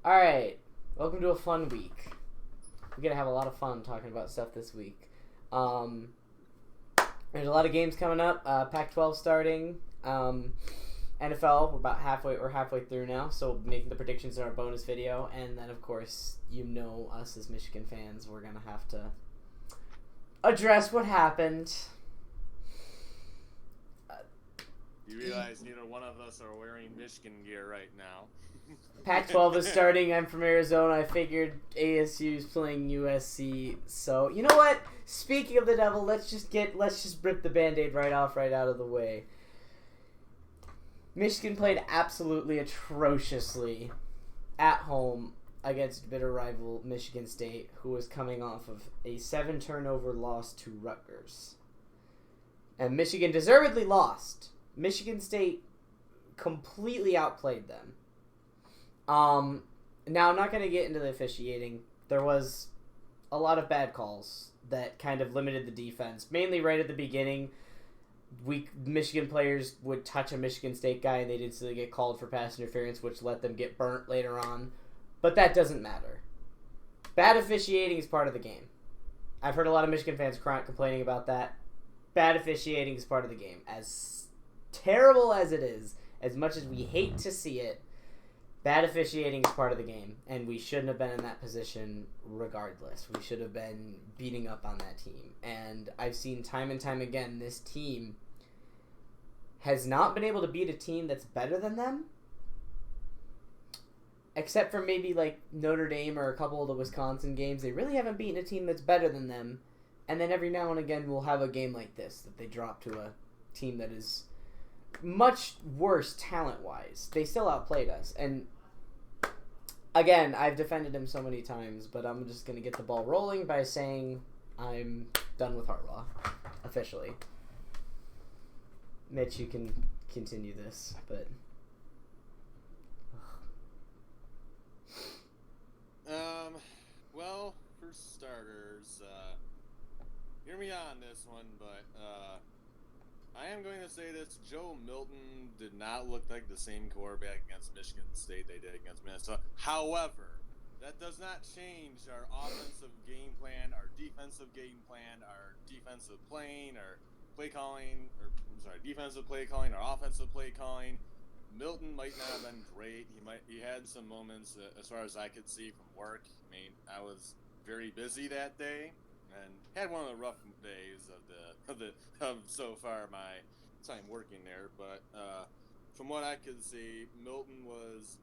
Alright, welcome to a fun week. We're gonna have a lot of fun talking about stuff this week. Um, there's a lot of games coming up. Pac-12 starting. NFL, we're halfway through now, so making the predictions in our bonus video, and then of course, you know us as Michigan fans, we're gonna have to address what happened. You realize neither one of us are wearing Michigan gear right now. Pac-12 is starting. I'm from Arizona. I figured ASU's playing USC. So you know what? Speaking of the devil, let's just rip the Band-Aid right out of the way. Michigan played absolutely atrociously at home against bitter rival Michigan State, who was coming off of a 7-turnover loss to Rutgers. And Michigan deservedly lost. Michigan State completely outplayed them. Now I'm not going to get into the officiating. There was a lot of bad calls that kind of limited the defense. Mainly right at the beginning, Michigan players would touch a Michigan State guy and they'd instantly get called for pass interference, which let them get burnt later on. But that doesn't matter. Bad officiating is part of the game. I've heard a lot of Michigan fans complaining about that. Bad officiating is part of the game. As terrible as it is, as much as we hate to see it, bad officiating is part of the game, and we shouldn't have been in that position regardless. We should have been beating up on that team. And I've seen time and time again, this team has not been able to beat a team that's better than them, except for maybe like Notre Dame or a couple of the Wisconsin games. They really haven't beaten a team that's better than them. And then every now and again we'll have a game like this that they drop to a team that is much worse talent-wise. They still outplayed us. And again, I've defended him so many times, but I'm just going to get the ball rolling by saying I'm done with Harbaugh, officially. Mitch, you can continue this, but... Well, for starters, hear me on this one, but, I am going to say this. Joe Milton did not look like the same quarterback against Michigan State they did against Minnesota. However, that does not change our offensive game plan, our defensive game plan, our defensive playing, our defensive play calling, our offensive play calling. Milton might not have been great. He had some moments, as far as I could see from work. I mean, I was very busy that day and had one of the rough days of so far my time working there. But from what I could see, Milton was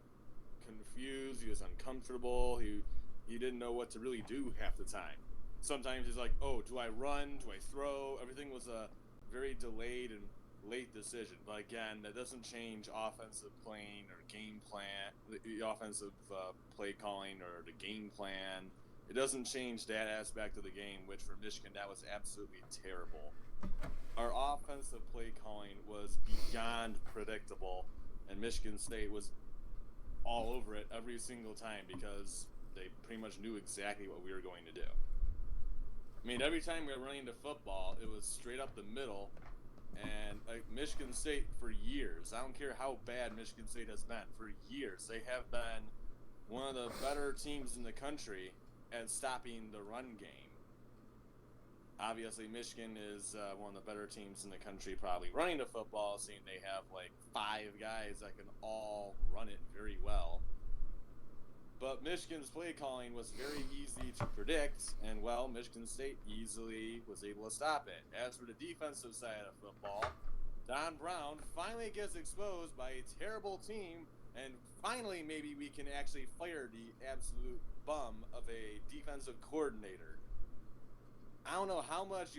confused. He was uncomfortable. He didn't know what to really do half the time. Sometimes he's like, "Oh, do I run? Do I throw?" Everything was a very delayed and late decision. But again, that doesn't change offensive playing or game plan, the offensive play calling or the game plan. It doesn't change that aspect of the game, which for Michigan, that was absolutely terrible. Our offensive play calling was beyond predictable, and Michigan State was all over it every single time because they pretty much knew exactly what we were going to do. I mean, every time we were running the football, it was straight up the middle, and like Michigan State for years, I don't care how bad Michigan State has been, for years, they have been one of the better teams in the country at stopping the run game. Obviously, Michigan is one of the better teams in the country probably running the football, seeing they have like 5 guys that can all run it very well. But Michigan's play calling was very easy to predict, and well, Michigan State easily was able to stop it. As for the defensive side of football, Don Brown finally gets exposed by a terrible team, and finally maybe we can actually fire the absolute bum of a defensive coordinator. I don't know how much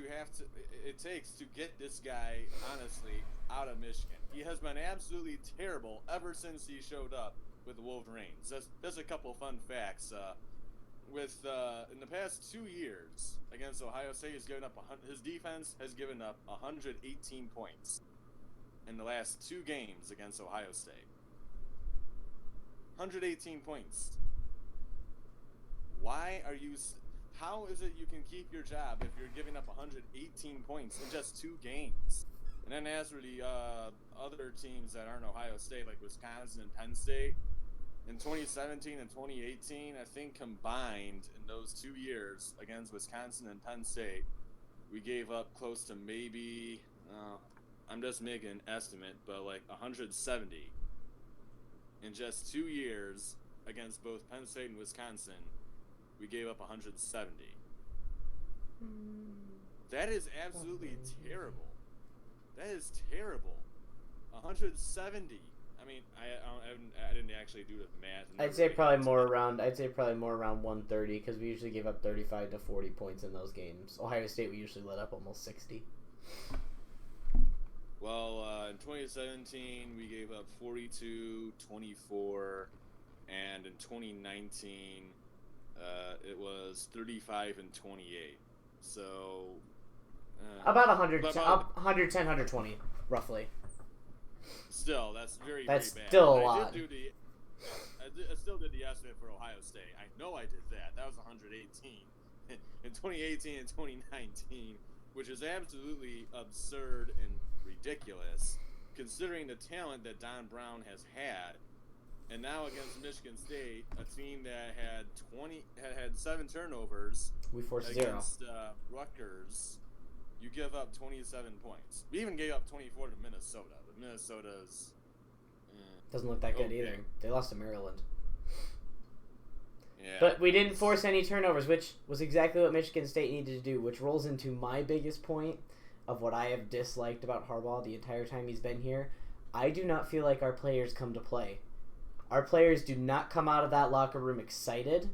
it takes to get this guy, honestly, out of Michigan. He has been absolutely terrible ever since he showed up with the Wolverines. That's a couple fun facts. In the past 2 years against Ohio State, his defense has given up 118 points in the last 2 games against Ohio State. 118 points. How is it you can keep your job if you're giving up 118 points in just 2 games? And then as for the other teams that aren't Ohio State, like Wisconsin and Penn State, in 2016 2017 and 2018, I think combined in those 2 years against Wisconsin and Penn State, we gave up close to maybe, I'm just making an estimate, but like 170 in just 2 years against both Penn State and Wisconsin. We gave up 170. That is absolutely terrible. That is terrible. 170. I mean, I didn't actually do the math. I'd say probably more around 130 because we usually give up 35 to 40 points in those games. Ohio State, we usually let up almost 60. Well, in 2017, we gave up 42, 24, and in 2019, it was 35 and 28. So about 110, 120, roughly. Still, that's very bad. Still a lot. I still did the estimate for Ohio State. I know I did that. That was 118 in 2018 and 2019, which is absolutely absurd and ridiculous, considering the talent that Don Brown has had. And now against Michigan State, a team that had 7 turnovers, we forced against 0. Rutgers, you give up 27 points. We even gave up 24 to Minnesota. But Minnesota's doesn't look that good either. They lost to Maryland. Yeah. But we didn't force any turnovers, which was exactly what Michigan State needed to do, which rolls into my biggest point of what I have disliked about Harbaugh the entire time he's been here. I do not feel like our players come to play. Our players do not come out of that locker room excited.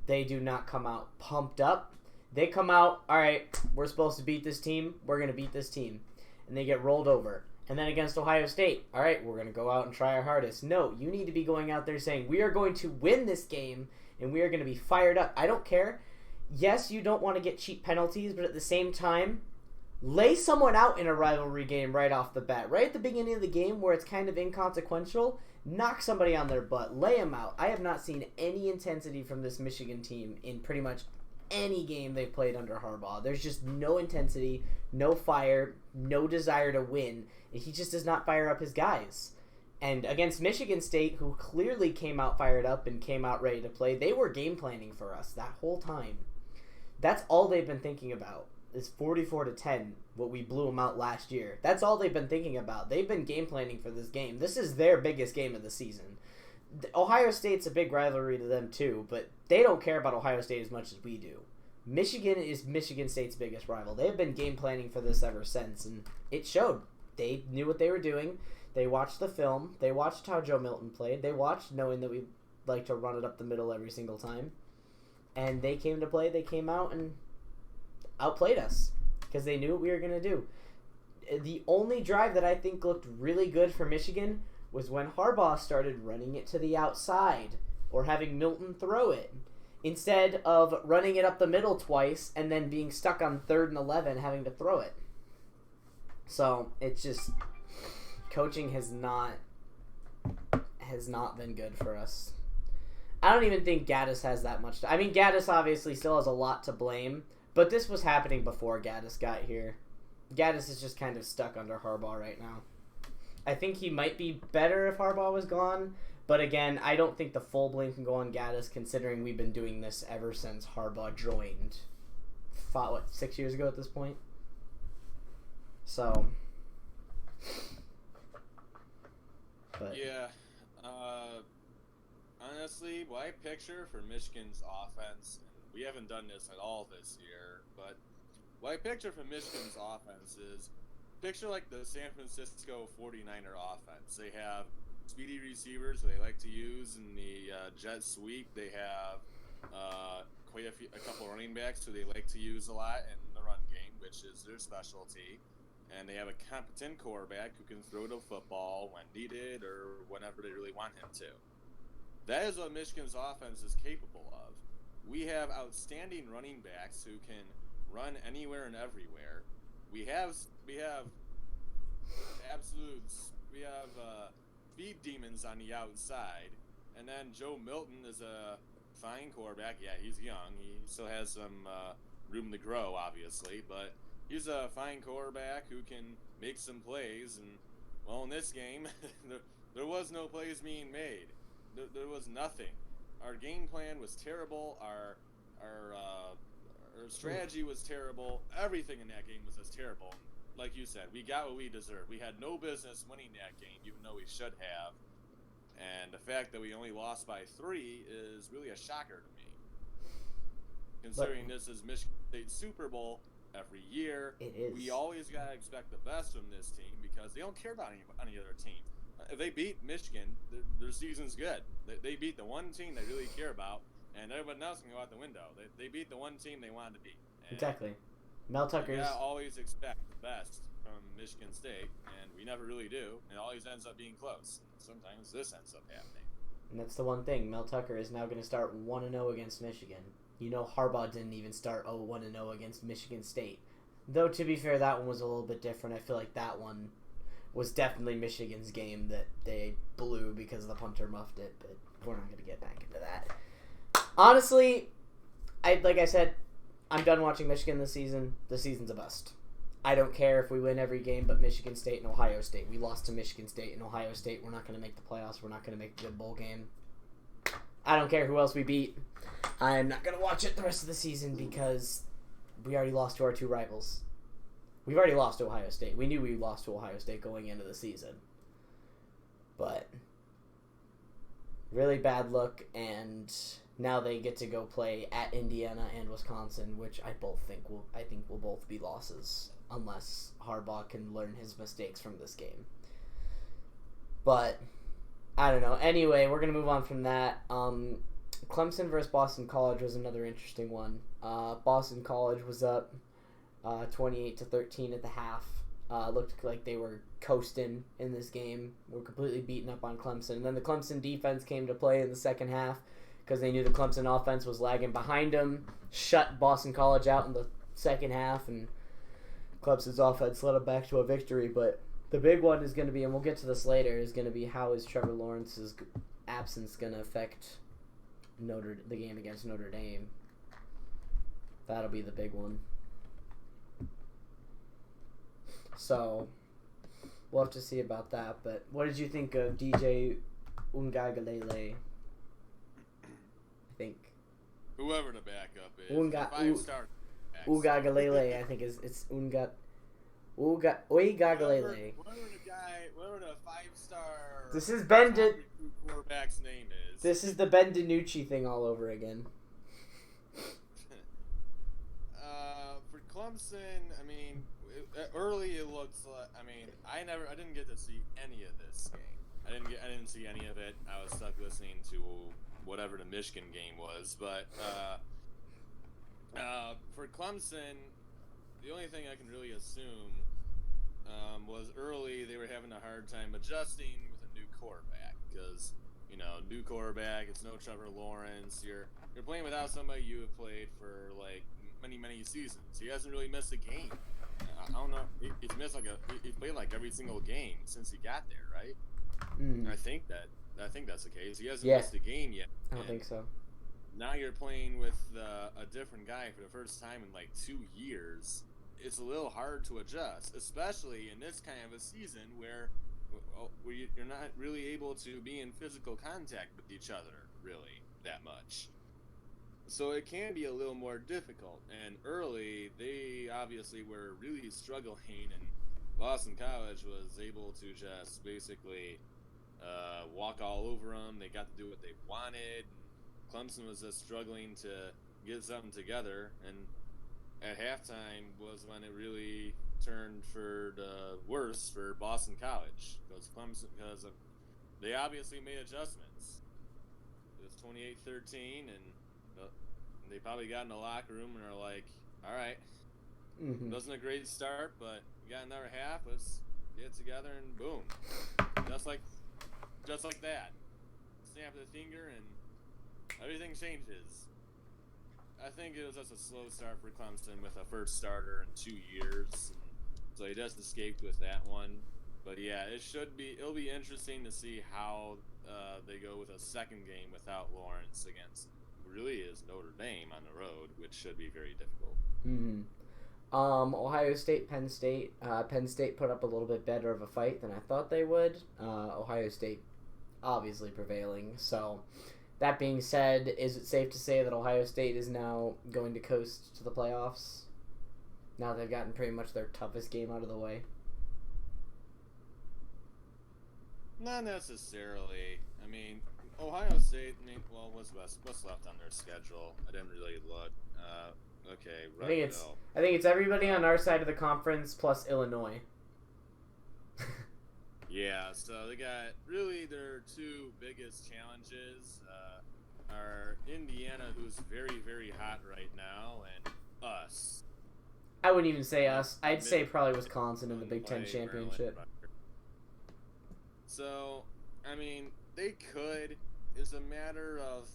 They do not come out pumped up. They come out, all right, we're supposed to beat this team. We're going to beat this team. And they get rolled over. And then against Ohio State, all right, we're going to go out and try our hardest. No, you need to be going out there saying, we are going to win this game, and we are going to be fired up. I don't care. Yes, you don't want to get cheap penalties, but at the same time, lay someone out in a rivalry game right off the bat. Right at the beginning of the game where it's kind of inconsequential, knock somebody on their butt. Lay them out. I have not seen any intensity from this Michigan team in pretty much any game they've played under Harbaugh. There's just no intensity, no fire, no desire to win. He just does not fire up his guys. And against Michigan State, who clearly came out fired up and came out ready to play, they were game planning for us that whole time. That's all they've been thinking about is 44-10, what we blew them out last year. That's all they've been thinking about. They've been game planning for this game. This is their biggest game of the season. Ohio State's a big rivalry to them too, but they don't care about Ohio State as much as we do. Michigan is Michigan State's biggest rival. They've been game planning for this ever since, and it showed. They knew what they were doing. They watched the film. They watched how Joe Milton played. They watched knowing that we like to run it up the middle every single time. And they came to play. They came out and outplayed us because they knew what we were going to do. The only drive that I think looked really good for Michigan was when Harbaugh started running it to the outside or having Milton throw it instead of running it up the middle twice and then being stuck on 3rd and 11 having to throw it. So it's just coaching has not been good for us. I don't even think Gaddis has that much I mean, Gaddis obviously still has a lot to blame, but this was happening before Gaddis got here. Gaddis is just kind of stuck under Harbaugh right now. I think he might be better if Harbaugh was gone, but again, I don't think the full blame can go on Gaddis considering we've been doing this ever since Harbaugh joined. 6 years ago at this point? So... But. Yeah. Honestly, what I picture for Michigan's offense, and we haven't done this at all this year, but what I picture for Michigan's offense is picture like the San Francisco 49er offense. They have speedy receivers who they like to use in the jet sweep. They have quite a couple running backs who they like to use a lot in the run game, which is their specialty. And they have a competent quarterback who can throw the football when needed or whenever they really want him to. That is what Michigan's offense is capable of. We have outstanding running backs who can run anywhere and everywhere. We have speed demons on the outside, and then Joe Milton is a fine quarterback. Yeah, he's young. He still has some room to grow, obviously, but he's a fine quarterback who can make some plays. And well, in this game, there was no plays being made. there was nothing. Our game plan was terrible. Our strategy was terrible. Everything in that game was just terrible. Like you said, we got what we deserved. We had no business winning that game, even though we should have. And the fact that we only lost by 3 is really a shocker to me. Considering this is Michigan State Super Bowl every year, it is. We always got to expect the best from this team because they don't care about any other team. If they beat Michigan, their season's good. They beat the one team they really care about, and everyone else can go out the window. They beat the one team they wanted to beat. And exactly. Mel Tucker's. You gotta always expect the best from Michigan State, and we never really do. It always ends up being close. Sometimes this ends up happening. And that's the one thing. Mel Tucker is now going to start 1-0 against Michigan. You know, Harbaugh didn't even start 1-0 against Michigan State. Though, to be fair, that one was a little bit different. I feel like that one was definitely Michigan's game that they blew because the punter muffed it, but we're not going to get back into that. Honestly, like I said, I'm done watching Michigan this season. The season's a bust. I don't care if we win every game but Michigan State and Ohio State. We lost to Michigan State and Ohio State. We're not going to make the playoffs. We're not going to make a good bowl game. I don't care who else we beat. I'm not going to watch it the rest of the season because we already lost to our 2 rivals. We've already lost to Ohio State. We knew we lost to Ohio State going into the season. But really bad look, and now they get to go play at Indiana and Wisconsin, which I think will both be losses unless Harbaugh can learn his mistakes from this game. But I don't know. Anyway, we're going to move on from that. Clemson versus Boston College was another interesting one. Boston College was up 28-13 at the half. Looked like they were coasting in this game. Were completely beaten up on Clemson. And then the Clemson defense came to play in the second half because they knew the Clemson offense was lagging behind them. Shut Boston College out in the second half, and Clemson's offense led them back to a victory. But the big one is going to be, and we'll get to this later, is going to be how is Trevor Lawrence's absence going to affect the game against Notre Dame. That'll be the big one. So we'll have to see about that. But what did you think of DJ Ungagalele? I think whoever the backup is, Ugagalele. I think it's Uigagalele. Whatever the 5-star. This is Ben. Quarterback's name is. This is the Ben DiNucci thing all over again. For Clemson, I mean, early it looks like. I mean, I didn't get to see any of this game. I didn't see any of it. I was stuck listening to whatever the Michigan game was. But for Clemson, the only thing I can really assume was early they were having a hard time adjusting with a new quarterback because, new quarterback, it's no Trevor Lawrence. You're playing without somebody you have played for like many seasons. He hasn't really missed a game. I don't know. He's played like every single game since he got there, right? Mm. I think that's the case. He hasn't missed a game yet. I don't think so. Now you're playing with a different guy for the first time in like 2 years. It's a little hard to adjust, especially in this kind of a season where you're not really able to be in physical contact with each other really that much. So it can be a little more difficult. And early, they obviously were really struggling, and Boston College was able to just basically walk all over them. They got to do what they wanted. Clemson was just struggling to get something together, and at halftime was when it really turned for the worse for Boston College because they obviously made adjustments. It was 28-13, and they probably got in the locker room and are like, all right, wasn't a great start, but we got another half. Let's get together and boom, just like that. Snap of the finger and everything changes. I think it was just a slow start for Clemson with a first starter in 2 years, so he just escaped with that one. But yeah, it'll be interesting to see how they go with a second game without Lawrence against really is Notre Dame on the road, which should be very difficult. Ohio State, Penn State. Penn State put up a little bit better of a fight than I thought they would. Ohio State obviously prevailing. So, that being said, is it safe to say that Ohio State is now going to coast to the playoffs? Now they've gotten pretty much their toughest game out of the way. Not necessarily. I mean, Ohio State. I mean, well, what's left on their schedule? I didn't really look. Okay, right. I think it's everybody on our side of the conference plus Illinois. Yeah, so they got really their two biggest challenges are Indiana, who's very, very hot right now, and us. I wouldn't even say us. I'd say probably Wisconsin in the Big Ten championship. So, I mean, they could. It's a matter of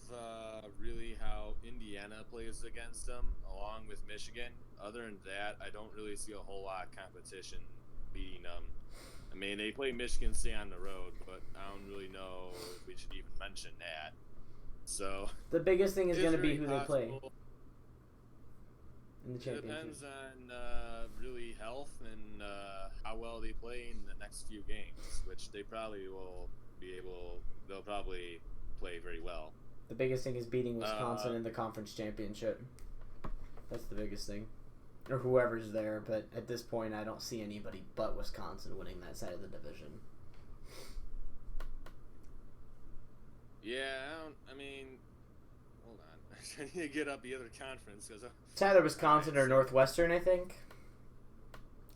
really how Indiana plays against them, along with Michigan. Other than that, I don't really see a whole lot of competition beating them. I mean, they play Michigan State on the road, but I don't really know if we should even mention that. So the biggest thing is going to be who they play in the championship. It depends on really health and how well they play in the next few games, which they probably will be able. They'll probably play very well. The biggest thing is beating Wisconsin in the conference championship. That's the biggest thing. Or whoever's there, but at this point I don't see anybody but Wisconsin winning that side of the division. Yeah, I mean, hold on. I need to get up the other conference. It's either Wisconsin or Northwestern, I think.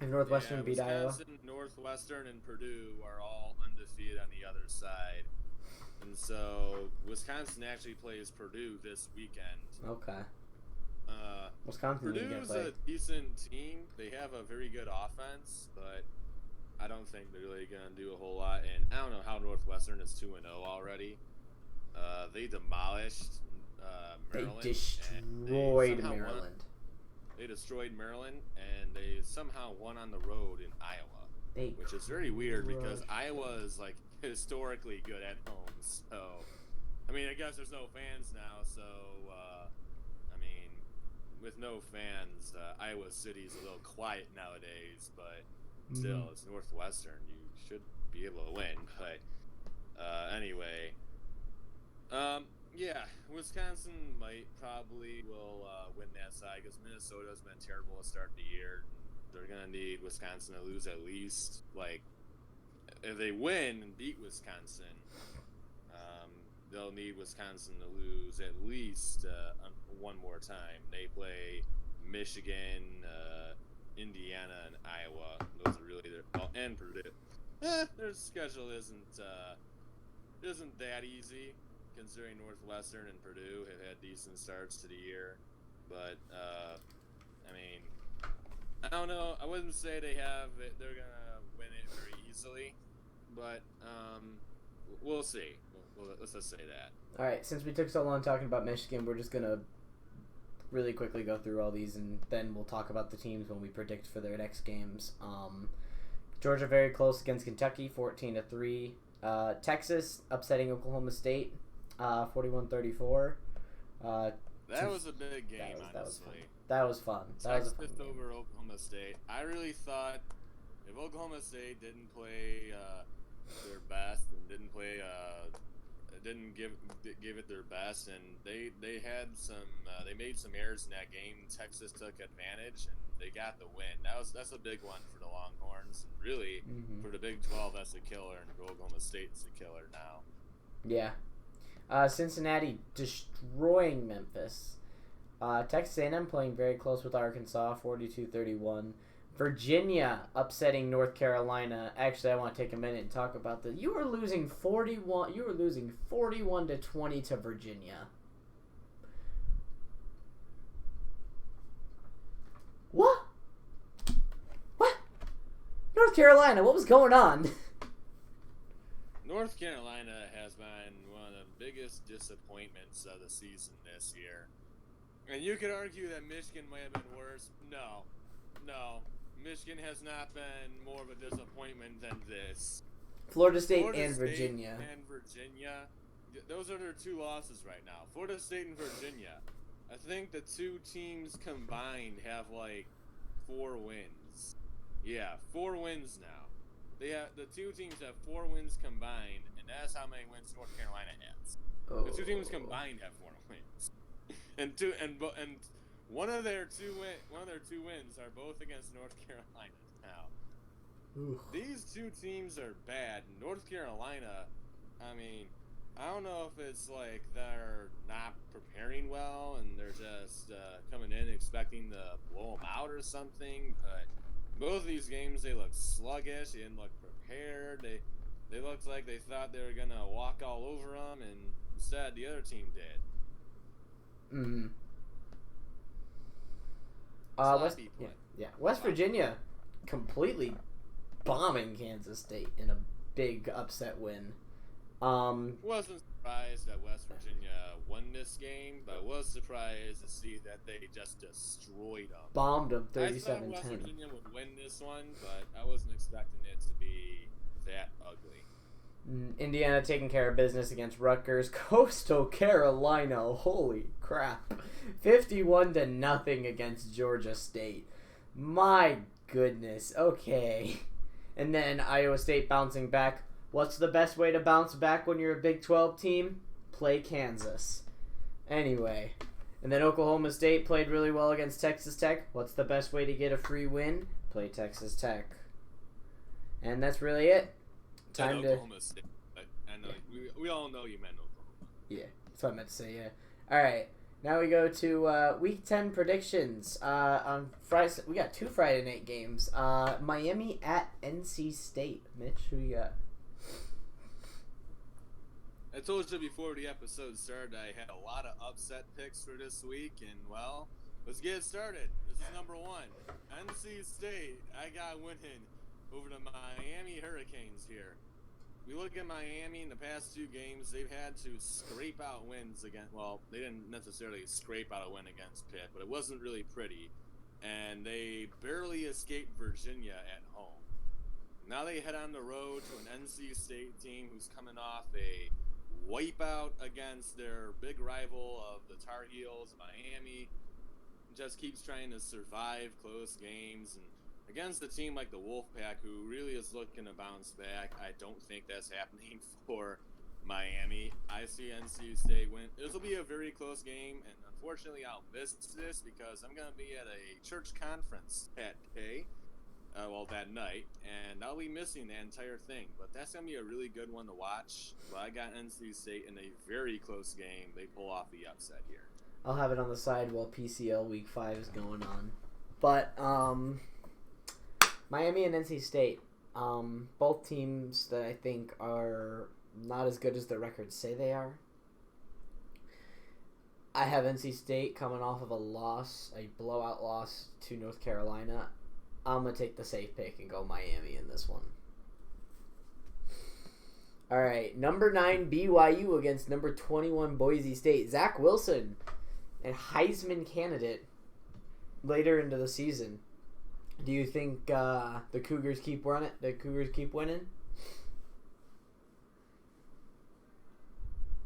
If Northwestern beat Iowa. Northwestern, and Purdue are all undefeated on the other side. And so Wisconsin actually plays Purdue this weekend. Okay. Wisconsin Purdue's a decent team. They have a very good offense, but I don't think they're really going to do a whole lot. And I don't know how Northwestern is 2-0 already. They demolished Maryland. They destroyed Maryland. They destroyed Maryland, and they somehow won on the road in Iowa, which is very weird because Iowa is like historically good at home. So, I mean, I guess there's no fans now, so I mean, with no fans, Iowa City's a little quiet nowadays, but still, it's Northwestern. You should be able to win. But anyway, yeah, Wisconsin probably will win that side because Minnesota's been terrible to start the year. They're gonna need Wisconsin to lose at least, like, if they win and beat Wisconsin, they'll need Wisconsin to lose at least one more time. They play Michigan, Indiana, and Iowa. Those are really and Purdue. Their schedule isn't that easy, considering Northwestern and Purdue have had decent starts to the year. But I mean, I don't know. I wouldn't say they're gonna win it very easily, but we'll see. Let's just say that. All right. Since we took so long talking about Michigan, we're just gonna really quickly go through all these, and then we'll talk about the teams when we predict for their next games. Georgia very close against Kentucky, 14-3. Texas upsetting Oklahoma State, 41-34. That was a big game, honestly. That was fun. Texas over Oklahoma State. I really thought if Oklahoma State didn't play their best and didn't give it their best, and they had some they made some errors in that game. Texas took advantage and they got the win. That's a big one for the Longhorns, and really for the Big 12. That's a killer, and for Oklahoma State's a killer now. Yeah. Cincinnati destroying Memphis. Texas A&M playing very close with Arkansas, 42-31. Virginia upsetting North Carolina. Actually, I want to take a minute and talk about this. You were losing 41-20 to Virginia. What? North Carolina, what was going on? North Carolina has been one of the biggest disappointments of the season this year. And you could argue that Michigan might have been worse. No. Michigan has not been more of a disappointment than this. Florida State and Virginia. Those are their two losses right now. Florida State and Virginia. I think the two teams combined have like 4 wins. Yeah, 4 wins now. The two teams have 4 wins combined, and That's how many wins North Carolina has. Oh. The two teams combined have 4 wins, and one of their two wins are both against North Carolina. Now, these two teams are bad. North Carolina, I mean, I don't know if it's like they're not preparing well and they're just coming in expecting to blow them out or something. But both of these games, they look sluggish. They didn't look prepared. They looked like they thought they were gonna walk all over them, and instead the other team did. Mm-hmm. West Virginia completely bombing Kansas State in a big upset win. Wasn't surprised that West Virginia won this game, but was surprised to see that they just destroyed them. Bombed them 37-10. I thought West Virginia would win this one, but I wasn't expecting it to be that ugly. Indiana taking care of business against Rutgers. Coastal Carolina, holy crap, 51-0 against Georgia State. My goodness. Okay, and then Iowa State bouncing back. What's the best way to bounce back when you're a Big 12 team? Play Kansas. Anyway, and then Oklahoma State played really well against Texas Tech. What's the best way to get a free win? Play Texas Tech. And that's really it. Time to. Oklahoma State. I know we all know you meant Oklahoma. Yeah, that's what I meant to say. Yeah. All right. Now we go to Week 10 predictions. On Friday, we got 2 Friday night games. Miami at NC State. Mitch, who you got? I told you before the episode started I had a lot of upset picks for this week, and well, let's get it started. This is number 1. NC State, I got winning over the Miami Hurricanes here. We look at Miami in the past 2 games, they've had to scrape out wins against, well, they didn't necessarily scrape out a win against Pitt, but it wasn't really pretty, and they barely escaped Virginia at home. Now they head on the road to an NC State team who's coming off a wipeout against their big rival of the Tar Heels, Miami. Just keeps trying to survive close games, and against a team like the Wolfpack, who really is looking to bounce back, I don't think that's happening for Miami. I see NC State win. This will be a very close game, and unfortunately I'll miss this because I'm going to be at a church conference that day. That night, and I'll be missing that entire thing. But that's going to be a really good one to watch. But I got NC State in a very close game. They pull off the upset here. I'll have it on the side while PCL Week 5 is going on. But, Miami and NC State, both teams that I think are not as good as their records say they are. I have NC State coming off of a blowout loss to North Carolina. I'm going to take the safe pick and go Miami in this one. All right, number 9 BYU against number 21 Boise State. Zach Wilson, a Heisman candidate later into the season. Do you think the Cougars keep running? The Cougars keep winning?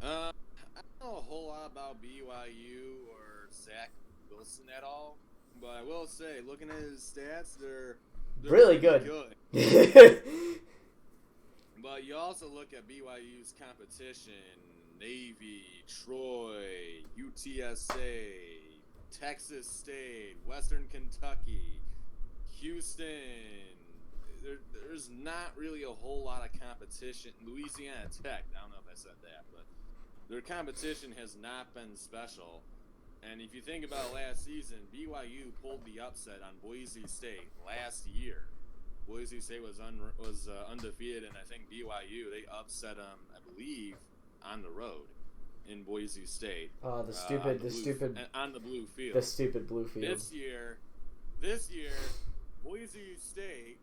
I don't know a whole lot about BYU or Zach Wilson at all. But I will say, looking at his stats, they're really good. But you also look at BYU's competition: Navy, Troy, UTSA, Texas State, Western Kentucky, Houston. There's not really a whole lot of competition. Louisiana Tech. I don't know if I said that, but their competition has not been special. And if you think about last season, BYU pulled the upset on Boise State last year. Boise State was undefeated, and I think BYU, they upset them, I believe, on the road in Boise State. Oh, on the blue field. The stupid blue field. This year, Boise State,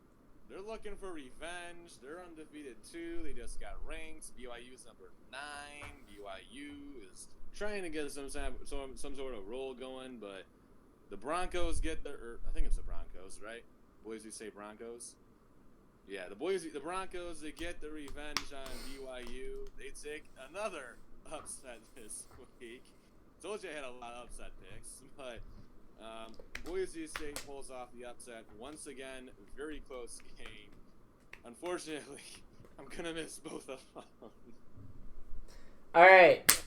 they're looking for revenge. They're undefeated too. They just got ranked. BYU's number 9. BYU is trying to get some sort of roll going, but the Broncos get I think it's the Broncos, right? Boise State Broncos. Yeah, the Broncos, they get the revenge on BYU. They take another upset this week. Told you I had a lot of upset picks, but Boise State pulls off the upset once again. Very close game. Unfortunately, I'm gonna miss both of them. All right.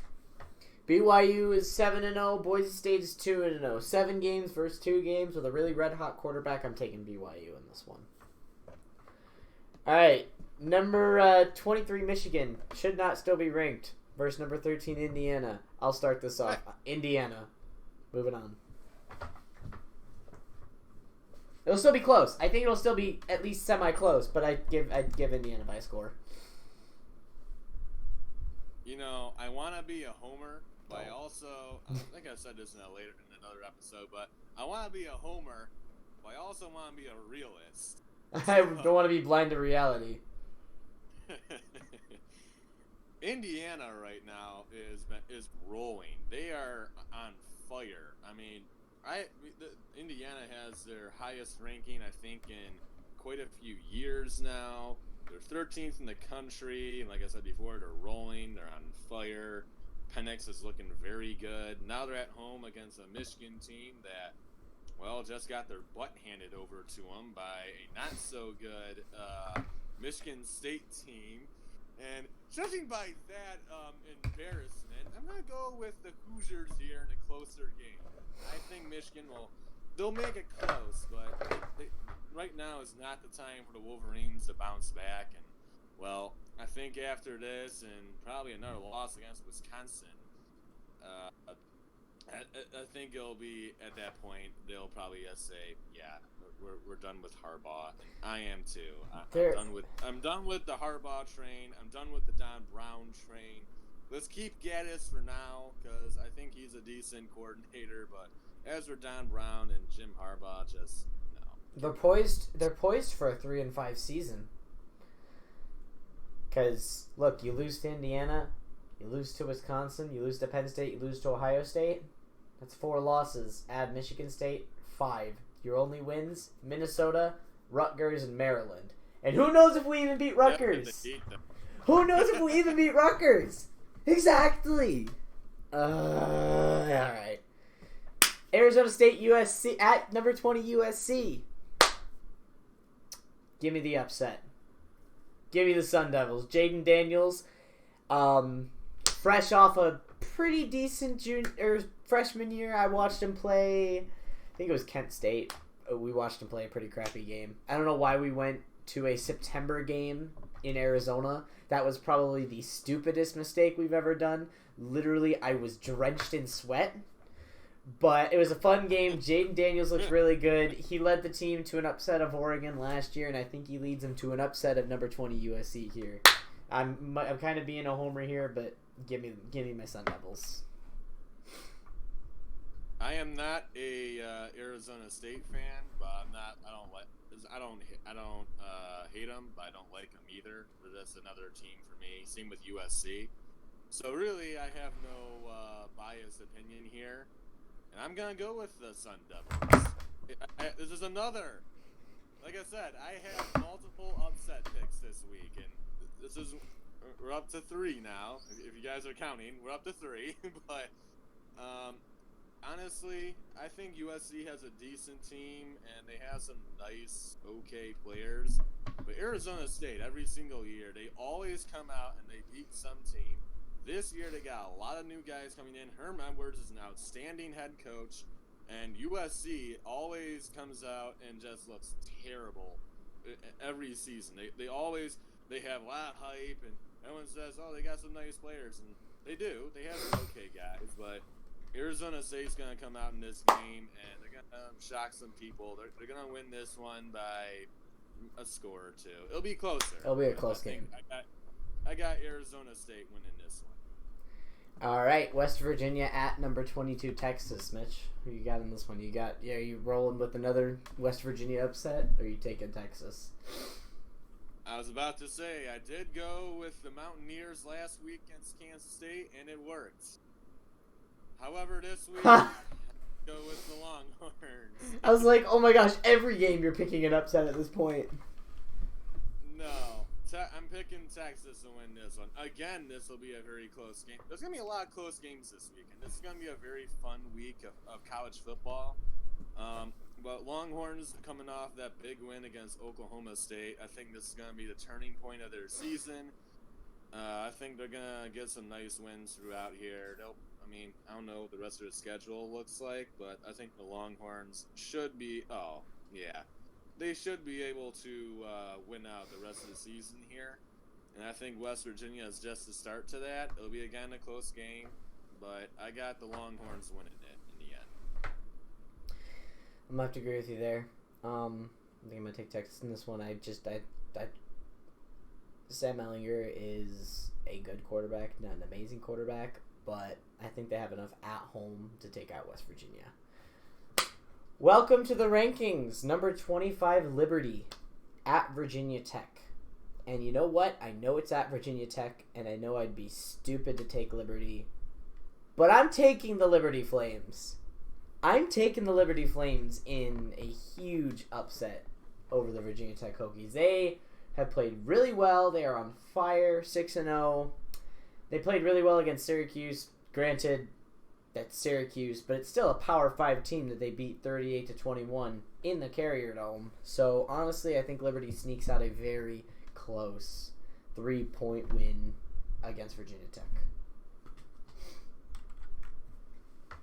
BYU is 7-0. Boise State is 2-0. 7 games versus 2 games with a really red-hot quarterback. I'm taking BYU in this one. All right. Number 23, Michigan. Should not still be ranked. Versus number 13, Indiana. I'll start this off. Indiana. Moving on. It'll still be close. I think it'll still be at least semi-close, but I'd give Indiana by a score. You know, I want to be a homer, but I also, I think I said this in another episode, but I want to be a homer, but I also want to be a realist. I don't want to be blind to reality. Indiana right now is rolling. They are on fire. I mean, Indiana has their highest ranking, I think, in quite a few years now. They're 13th in the country, and like I said before, they're rolling. They're on fire. Penix is looking very good. Now they're at home against a Michigan team that, well, just got their butt handed over to them by a not-so-good Michigan State team. And judging by that embarrassment, I'm going to go with the Hoosiers here in a closer game. I think Michigan they'll make it close, but right now is not the time for the Wolverines to bounce back. And, well, I think after this and probably another loss against Wisconsin, I think it'll be at that point they'll probably just say, yeah, we're done with Harbaugh. And I am too. I'm done with the Harbaugh train. I'm done with the Don Brown train. Let's keep Gaddis for now because I think he's a decent coordinator. But as for Don Brown and Jim Harbaugh, just no. They're poised for a 3-5 season. Because look, you lose to Indiana, you lose to Wisconsin, you lose to Penn State, you lose to Ohio State. That's 4 losses. Add Michigan State, 5. Your only wins: Minnesota, Rutgers, and Maryland. And who knows if we even beat Rutgers? Who knows if we even beat Rutgers? Exactly. All right. Arizona State, USC at number 20, USC. Give me the upset. Give me the Sun Devils. Jaden Daniels, fresh off a pretty decent freshman year. I watched him play. I think it was Kent State. We watched him play a pretty crappy game. I don't know why we went to a September game in Arizona. That was probably the stupidest mistake we've ever done. Literally, I was drenched in sweat. But it was a fun game. Jaden Daniels looks really good. He led the team to an upset of Oregon last year, and I think he leads them to an upset of number 20 USC here. I'm kind of being a homer here, but give me my Sun Devils. I am not a Arizona State fan, but I don't hate them, but I don't like them either. That's another team for me. Same with USC. So really, I have no biased opinion here, and I'm gonna go with the Sun Devils. This is another. Like I said, I have multiple upset picks this week, and we're up to 3 now. If you guys are counting, we're up to 3. But honestly, I think USC has a decent team, and they have some nice, okay players. But Arizona State, every single year, they always come out and they beat some team. This year, they got a lot of new guys coming in. Herm Edwards is an outstanding head coach, and USC always comes out and just looks terrible every season. They have a lot of hype, and everyone says, oh, they got some nice players, and they do. They have some okay guys, but Arizona State's going to come out in this game, and they're going to shock some people. They're going to win this one by a score or 2. It'll be closer. It'll be a close game. I got Arizona State winning this one. All right, West Virginia at number 22, Texas. Mitch, who you got in this one? Are you rolling with another West Virginia upset, or are you taking Texas? I was about to say, I did go with the Mountaineers last week against Kansas State, and it worked. However, this week, I go with the Longhorns. I was like, oh my gosh, every game you're picking an upset at this point. No. I'm picking Texas to win this one. Again, this will be a very close game. There's going to be a lot of close games this week, and this is going to be a very fun week of college football. But Longhorns coming off that big win against Oklahoma State, I think this is going to be the turning point of their season. I think they're going to get some nice wins throughout here. I don't know what the rest of the schedule looks like, but I think the Longhorns should be, they should be able to win out the rest of the season here. And I think West Virginia is just the start to that. It'll be, again, a close game, but I got the Longhorns winning it in the end. I'm gonna have to agree with you there. I think I'm gonna take Texas in this one. Sam Ehlinger is a good quarterback, not an amazing quarterback, but I think they have enough at home to take out West Virginia. Welcome to the rankings. Number 25, Liberty at Virginia Tech. And you know what? I know it's at Virginia Tech, and I know I'd be stupid to take Liberty, but I'm taking the Liberty Flames. I'm taking the Liberty Flames in a huge upset over the Virginia Tech Hokies. They have played really well. They are on fire, 6-0. They played really well against Syracuse. Granted, that's Syracuse, but it's still a Power 5 team that they beat 38-21 in the Carrier Dome. So, honestly, I think Liberty sneaks out a very close 3-point win against Virginia Tech.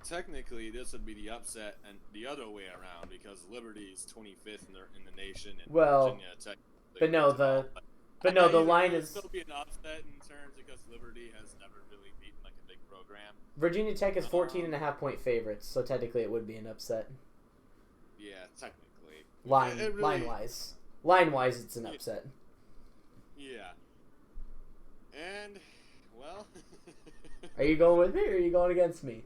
Technically, this would be the upset and the other way around because Liberty is 25th in the nation, and Virginia Tech. The line is still be an upset in terms because Liberty has never really beaten like a big program. Virginia Tech is 14.5-point favorites, so technically it would be an upset. Yeah, technically. Line-wise, it's an upset. Yeah. And, well... Are you going with me or are you going against me?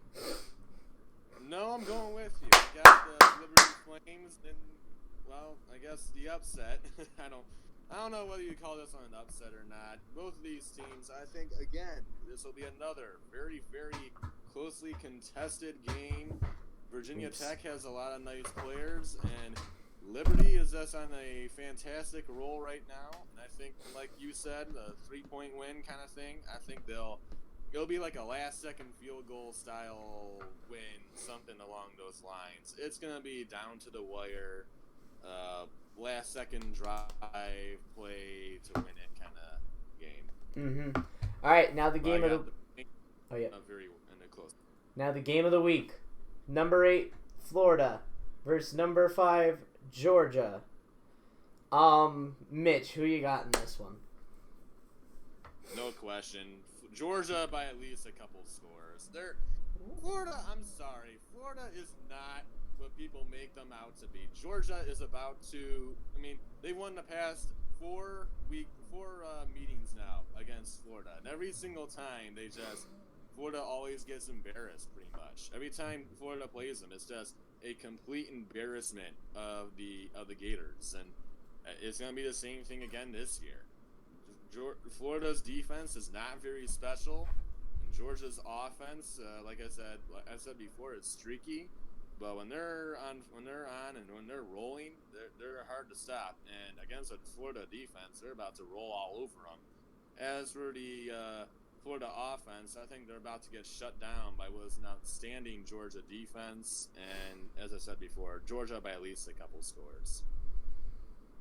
No, I'm going with you. I got the Liberty Flames and, well, I guess the upset. I don't know whether you call this one an upset or not. Both of these teams, I think, again, this will be another very, very closely contested game. Virginia Tech has a lot of nice players, and Liberty is just on a fantastic roll right now. And I think, like you said, a 3-point win kind of thing. I think it'll be like a last-second field goal style win, something along those lines. It's gonna be down to the wire, last-second drive play to win it kind of game. Mm-hmm. All right, now the game of the. Close. Now the game of the week: number 8 Florida versus number 5 Georgia. Mitch, who you got in this one? No question. Georgia by at least a couple scores. Florida, I'm sorry. Florida is not what people make them out to be. Georgia is about to, they won the past four meetings now against Florida. And every single time Florida always gets embarrassed pretty much. Every time Florida plays them, it's just a complete embarrassment of the Gators. And it's going to be the same thing again this year. Florida's defense is not very special, and Georgia's offense, like I said before, it's streaky. But when they're on and when they're rolling, they're hard to stop. And against a Florida defense, they're about to roll all over them. As for the Florida offense, I think they're about to get shut down by what is an outstanding Georgia defense. And as I said before, Georgia by at least a couple scores.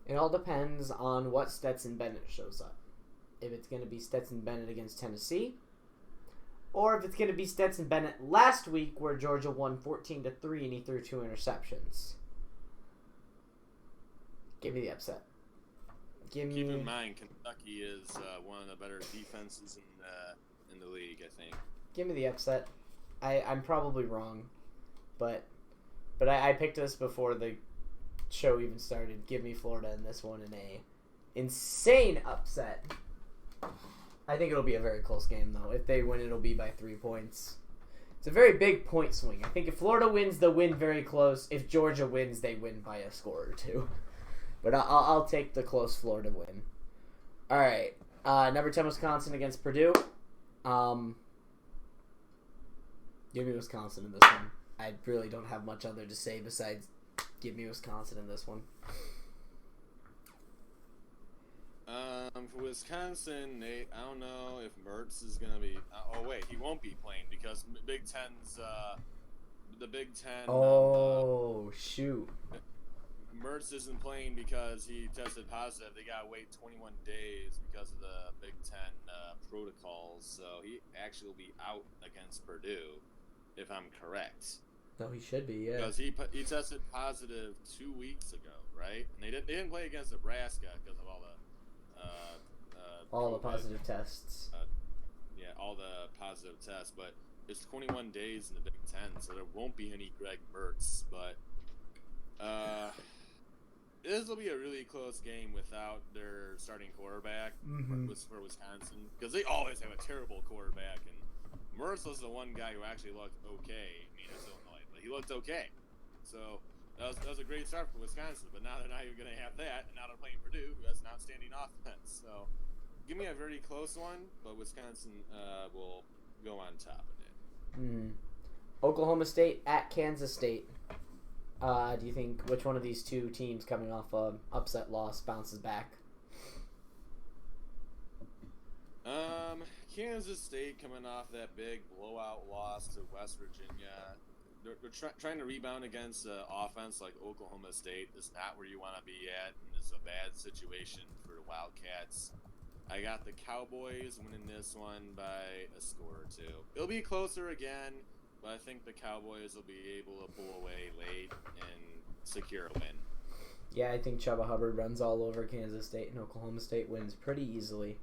It all depends on what Stetson Bennett shows up. If it's going to be Stetson Bennett against Tennessee, or if it's going to be Stetson Bennett last week where Georgia won 14-3 and he threw 2 interceptions. Give me the upset. Keep in mind, Kentucky is one of the better defenses in the league, I think. Give me the upset. I'm probably wrong, but I picked this before the show even started. Give me Florida in this one in a insane upset. I think it'll be a very close game, though. If they win, it'll be by 3 points. It's a very big point swing. I think if Florida wins, they'll win very close. If Georgia wins, they win by a score or 2. But I'll take the close Florida win. All right. Number 10, Wisconsin against Purdue. Give me Wisconsin in this one. I really don't have much other to say besides give me Wisconsin in this one. For Wisconsin, I don't know if Mertz is going to be... he won't be playing because Big Ten's the Big Ten. Oh, shoot. Mertz isn't playing because he tested positive. They got to wait 21 days because of the Big Ten protocols. So he actually will be out against Purdue, if I'm correct. No, he should be, yeah. Because he tested positive 2 weeks ago, right? And they didn't play against Nebraska because of all the positive tests. All the positive tests. But it's 21 days in the Big Ten, so there won't be any Greg Mertz. But this will be a really close game without their starting quarterback for Wisconsin, because they always have a terrible quarterback. And Mertz was the one guy who actually looked okay. I mean, but he looked okay. So that was a great start for Wisconsin. But now they're not even going to have that, and now they're playing Purdue, who has an outstanding offense. So give me a very close one, but Wisconsin will go on top of it. Oklahoma State at Kansas State. Do you think which one of these two teams coming off an upset loss bounces back? Kansas State coming off that big blowout loss to West Virginia. They're trying to rebound against an offense like Oklahoma State. Is not where you want to be at, and it's a bad situation for the Wildcats. I got the Cowboys winning this one by a score or two. It'll be closer again, but I think the Cowboys will be able to pull away late and secure a win. Yeah, I think Chuba Hubbard runs all over Kansas State, and Oklahoma State wins pretty easily.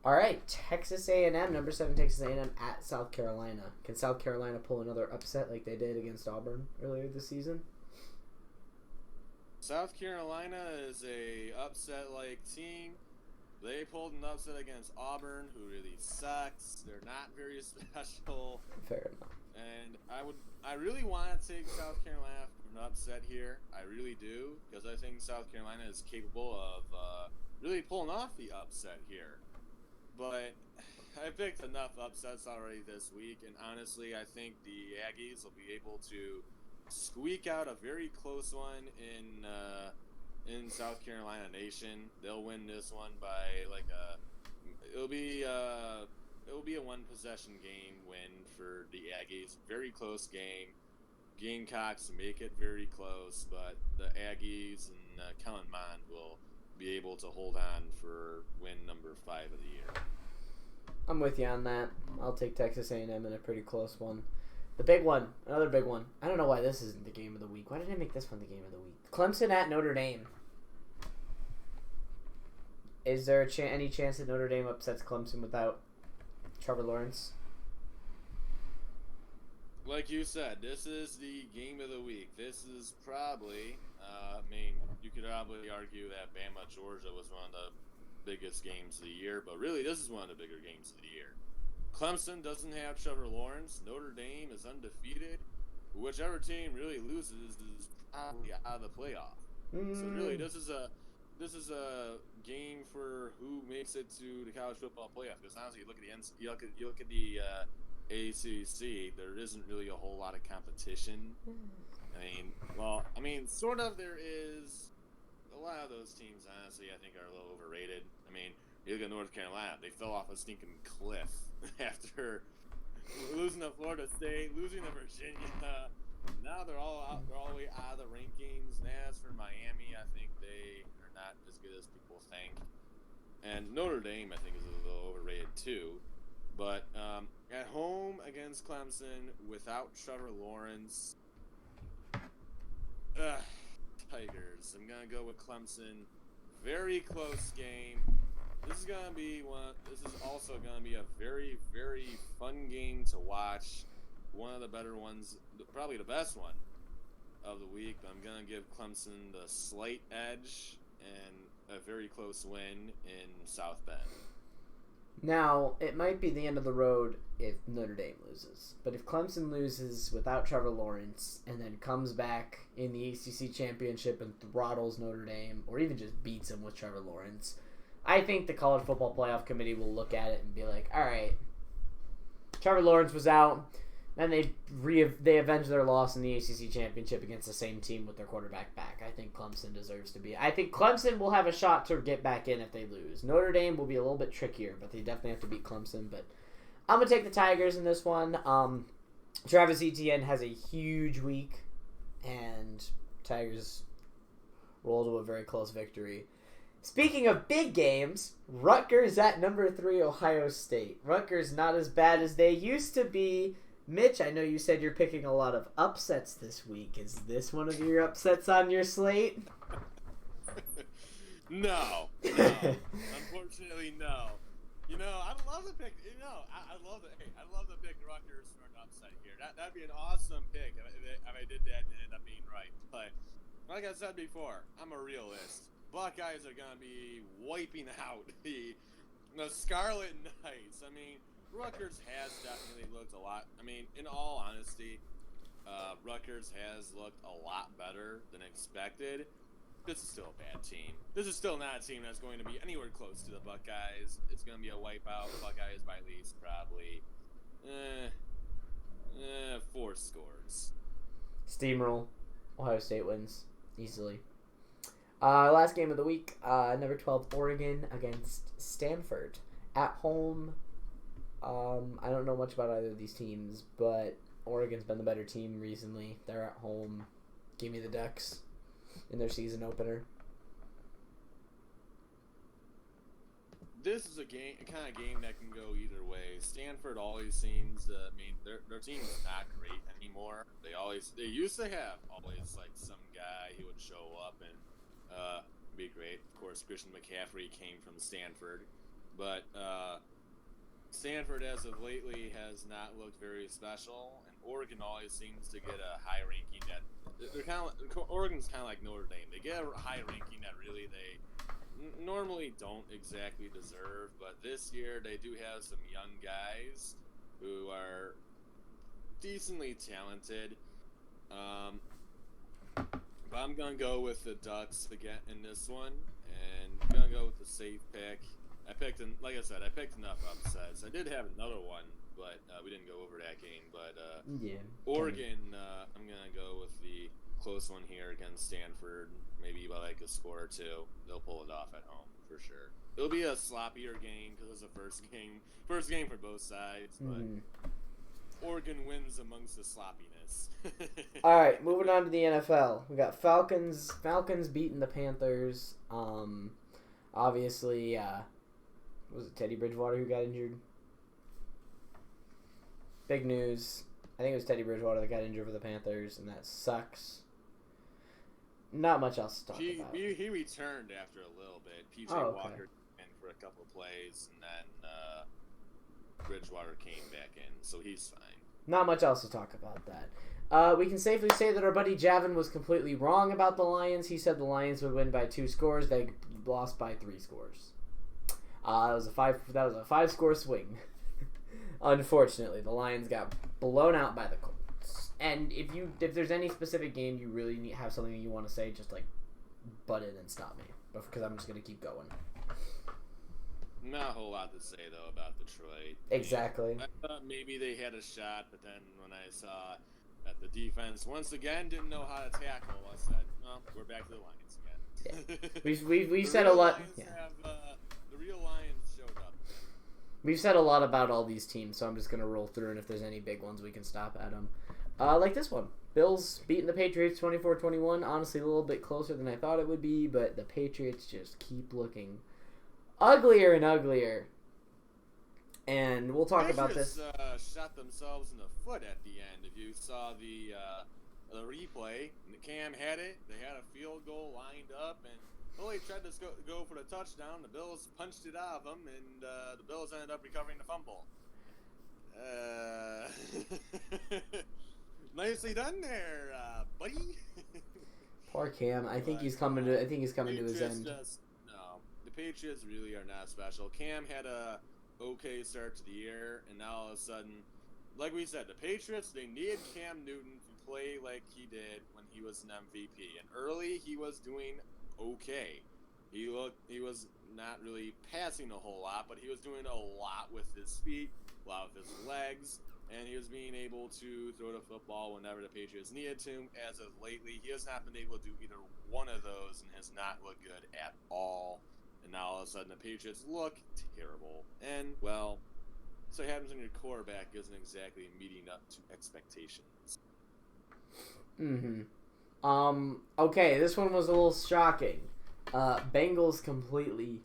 All right, Texas A&M, number 7 Texas A&M at South Carolina. Can South Carolina pull another upset like they did against Auburn earlier this season? South Carolina is a upset-like team. They pulled an upset against Auburn, who really sucks. They're not very special. Fair enough. And I really want to take South Carolina for an upset here. I really do, because I think South Carolina is capable of really pulling off the upset here. But I picked enough upsets already this week, and honestly, I think the Aggies will be able to squeak out a very close one in South Carolina Nation. They'll win this one by it'll be a one possession game win for the Aggies. Very close game. Gamecocks make it very close, but the Aggies and Kellen Mond will be able to hold on for win number 5 of the year. I'm with you on that. I'll take Texas A&M in a pretty close one. The big one, another big one. I don't know why this isn't the game of the week. Why did I make this one the game of the week? Clemson at Notre Dame. Is there any chance that Notre Dame upsets Clemson without Trevor Lawrence? Like you said, this is the game of the week. This is probably, you could probably argue that Bama, Georgia was one of the biggest games of the year, but really this is one of the bigger games of the year. Clemson doesn't have Trevor Lawrence. Notre Dame is undefeated. Whichever team really loses is probably out of the playoff. So really, this is a game for who makes it to the college football playoff. Because honestly, you look at the ACC, there isn't really a whole lot of competition. Sort of there is. A lot of those teams, honestly, I think are a little overrated. You look at North Carolina, they fell off a stinking cliff after losing to Florida State, losing to Virginia. Now they're all the way out of the rankings. And as for Miami, I think they are not as good as people think. And Notre Dame, I think, is a little overrated too. But at home against Clemson without Trevor Lawrence, Tigers. I'm gonna go with Clemson. Very close game. This is also gonna be a very, very fun game to watch. One of the better ones, probably the best one of the week. But I'm gonna give Clemson the slight edge and a very close win in South Bend. Now, it might be the end of the road if Notre Dame loses. But if Clemson loses without Trevor Lawrence and then comes back in the ACC Championship and throttles Notre Dame, or even just beats them with Trevor Lawrence, I think the College Football Playoff Committee will look at it and be like, all right, Trevor Lawrence was out. Then they avenge their loss in the ACC Championship against the same team with their quarterback back. I think Clemson deserves to be. I think Clemson will have a shot to get back in if they lose. Notre Dame will be a little bit trickier, but they definitely have to beat Clemson. But I'm going to take the Tigers in this one. Travis Etienne has a huge week, and Tigers roll to a very close victory. Speaking of big games, Rutgers at number 3, Ohio State. Rutgers not as bad as they used to be. Mitch, I know you said you're picking a lot of upsets this week. Is this one of your upsets on your slate? No. Unfortunately, no. I'd love to pick. I'd love to pick Rutgers for an upset here. That'd be an awesome pick if I did that and end up being right. But like I said before, I'm a realist. Buckeyes are gonna be wiping out the Scarlet Knights. I mean, Rutgers has definitely looked a lot. I mean, in all honesty, Rutgers has looked a lot better than expected. This is still a bad team. This is still not a team that's going to be anywhere close to the Buckeyes. It's going to be a wipeout. Buckeyes by at least probably 4 scores. Steamroll. Ohio State wins easily. Last game of the week, number 12 Oregon against Stanford at home. I don't know much about either of these teams, but Oregon's been the better team recently. They're at home. Give me the Ducks in their season opener. This is a kind of game that can go either way. Stanford always seems their team is not great anymore. They used to have always like some guy who would show up and be great. Of course, Christian McCaffrey came from Stanford, but Stanford as of lately has not looked very special, and Oregon always seems to get a high ranking that Oregon's kind of like Notre Dame. They get a high ranking that really they normally don't exactly deserve, but this year they do have some young guys who are decently talented. But I'm going to go with the Ducks again in this one, and I'm going to go with the safe pick. Like I said, I picked enough upsets. I did have another one, but we didn't go over that game. But Oregon, I'm going to go with the close one here against Stanford, maybe by like a score or 2. They'll pull it off at home for sure. It'll be a sloppier game because it's the first game for both sides, but Oregon wins amongst the sloppiness. All right, moving on to the NFL. We got Falcons beating the Panthers. Obviously, was it Teddy Bridgewater who got injured? Big news. I think it was Teddy Bridgewater that got injured for the Panthers, and that sucks. Not much else to talk about. He returned after a little bit. PJ Walker in for a couple of plays, and then Bridgewater came back in, so he's fine. Not much else to talk about that. We can safely say that our buddy Javin was completely wrong about the Lions. He said the Lions would win by 2 scores. They lost by 3 scores. That was a 5-score swing. Unfortunately, the Lions got blown out by the Colts. And if there's any specific game you really have something you want to say, just like butt in and stop me, because I'm just gonna keep going. Not a whole lot to say though about Detroit. Exactly. I thought maybe they had a shot, but then when I saw that the defense once again didn't know how to tackle, I said, "Well, we're back to the Lions again." Yeah. We've said a lot. The real Lions showed up. We've said a lot about all these teams, so I'm just gonna roll through, and if there's any big ones, we can stop at them. Like this one, Bills beating the Patriots 24-21. Honestly, a little bit closer than I thought it would be, but the Patriots just keep looking uglier and uglier. And we'll talk about this. Shot themselves in the foot at the end. If you saw the replay, Cam had it. They had a field goal lined up, and Willie tried to go for the touchdown. The Bills punched it out of him, and the Bills ended up recovering the fumble. Nicely done there, buddy. Poor Cam. I think he's coming to his end. The Patriots really are not special. Cam had a okay start to the year, and now all of a sudden, like we said, the Patriots, they needed Cam Newton to play like he did when he was an MVP. And early, he was doing okay. He was not really passing a whole lot, but he was doing a lot with his feet, a lot with his legs, and he was being able to throw the football whenever the Patriots needed to. As of lately, he has not been able to do either one of those and has not looked good at all. And now all of a sudden the Patriots look terrible. And, well, so it happens when your quarterback isn't exactly meeting up to expectations. Okay, this one was a little shocking. Bengals completely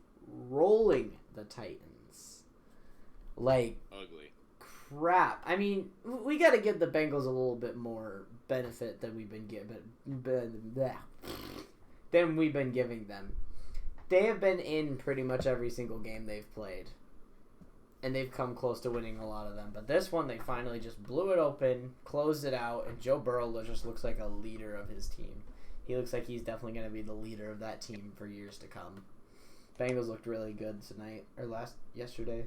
rolling the Titans. Like, Ugly. crap. I mean, we got to give the Bengals a little bit more benefit than we've been giving them. They have been in pretty much every single game they've played. And they've come close to winning a lot of them. But this one, they finally just blew it open, closed it out, and Joe Burrow just looks like a leader of his team. He looks like he's definitely going to be the leader of that team for years to come. Bengals looked really good tonight, or yesterday.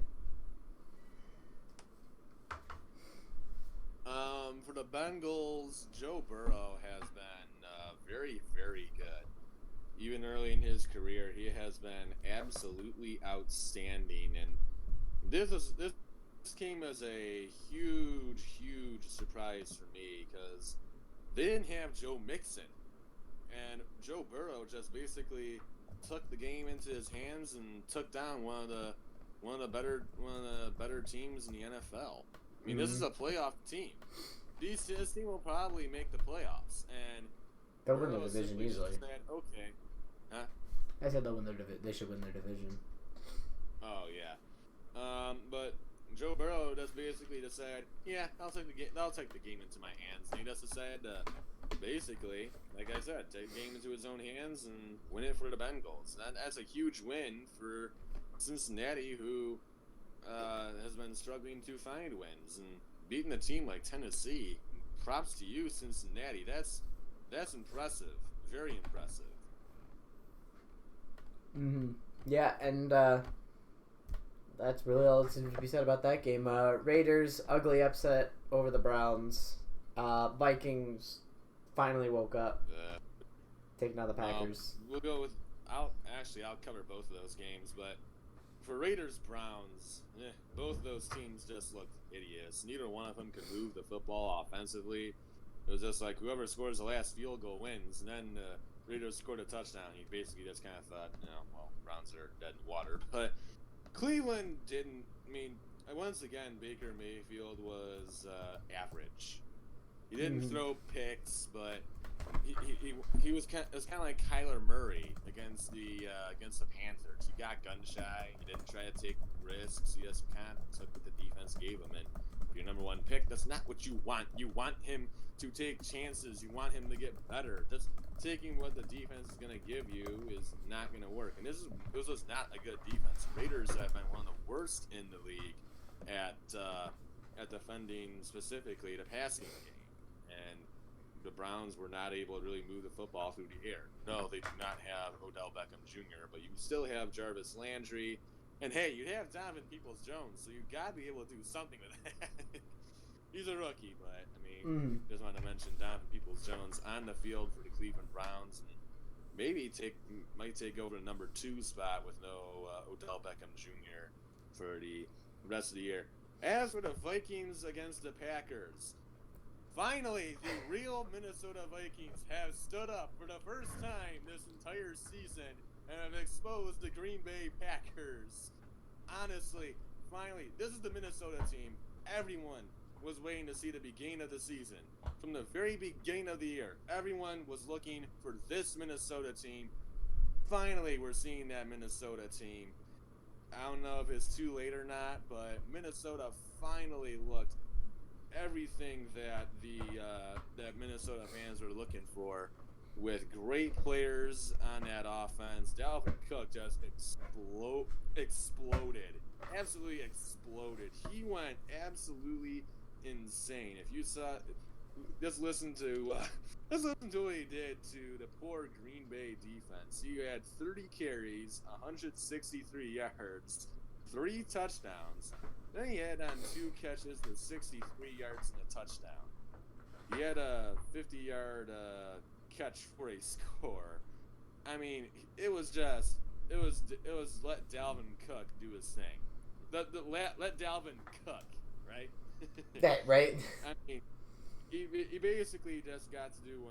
For the Bengals, Joe Burrow has been very, very good. Even early in his career, he has been absolutely outstanding, and this came as a huge surprise for me because they didn't have Joe Mixon, and Joe Burrow just basically took the game into his hands and took down one of the better teams in the NFL. I mean, This is a playoff team. This team will probably make the playoffs, and they'll win the division easily. Said, okay, huh? I said they'll win they should win their division. Oh yeah. But Joe Burrow just basically decided, yeah, I'll take the game into my hands. And he just decided to basically, like I said, take the game into his own hands and win it for the Bengals. That's a huge win for Cincinnati, who has been struggling to find wins, and beating a team like Tennessee. Props to you, Cincinnati. That's impressive. Very impressive. Yeah, and that's really all that's to be said about that game. Raiders, ugly upset over the Browns. Vikings finally woke up, taking out the Packers. We'll go with. I'll cover both of those games, but for Raiders Browns, both those teams just looked idiots. Neither one of them could move the football offensively. It was just like whoever scores the last field goal wins, and then Raiders scored a touchdown. You basically just kind of thought, well, Browns are dead in water. But Cleveland didn't. I mean, once again, Baker Mayfield was average. He didn't throw picks, but he was kind of like Kyler Murray against the Panthers. He got gun shy. He didn't try to take risks. He just kind of took what the defense gave him. And your number one pick, that's not what you want. You want him to take chances. You want him to get better. Just taking what the defense is going to give you is not going to work. And this was not a good defense. Raiders have been one of the worst in the league at defending specifically the passing game. And the Browns were not able to really move the football through the air. No, they do not have Odell Beckham Jr., but you still have Jarvis Landry. And hey, you have Donovan Peoples-Jones, so you've got to be able to do something with that. He's a rookie, but, I mean, just wanted to mention Donovan Peoples-Jones on the field for the Cleveland Browns. And maybe might take over the number 2 spot with no Odell Beckham Jr. for the rest of the year. As for the Vikings against the Packers, finally, the real Minnesota Vikings have stood up for the first time this entire season and have exposed the Green Bay Packers. Honestly, finally, this is the Minnesota team everyone was waiting to see the beginning of the season. From the very beginning of the year, everyone was looking for this Minnesota team. Finally, we're seeing that Minnesota team. I don't know if it's too late or not, but Minnesota finally looked everything that that Minnesota fans were looking for, with great players on that offense. Dalvin Cook just exploded. Absolutely exploded. He went absolutely insane. If you saw, just listen to what he did to the poor Green Bay defense. He had 30 carries, 163 yards, 3 touchdowns. Then he had on 2 catches with 63 yards and a touchdown. He had a 50-yard catch for a score. I mean, it was let Dalvin Cook do his thing. Let Dalvin cook, right? That right? I mean, he basically just got to do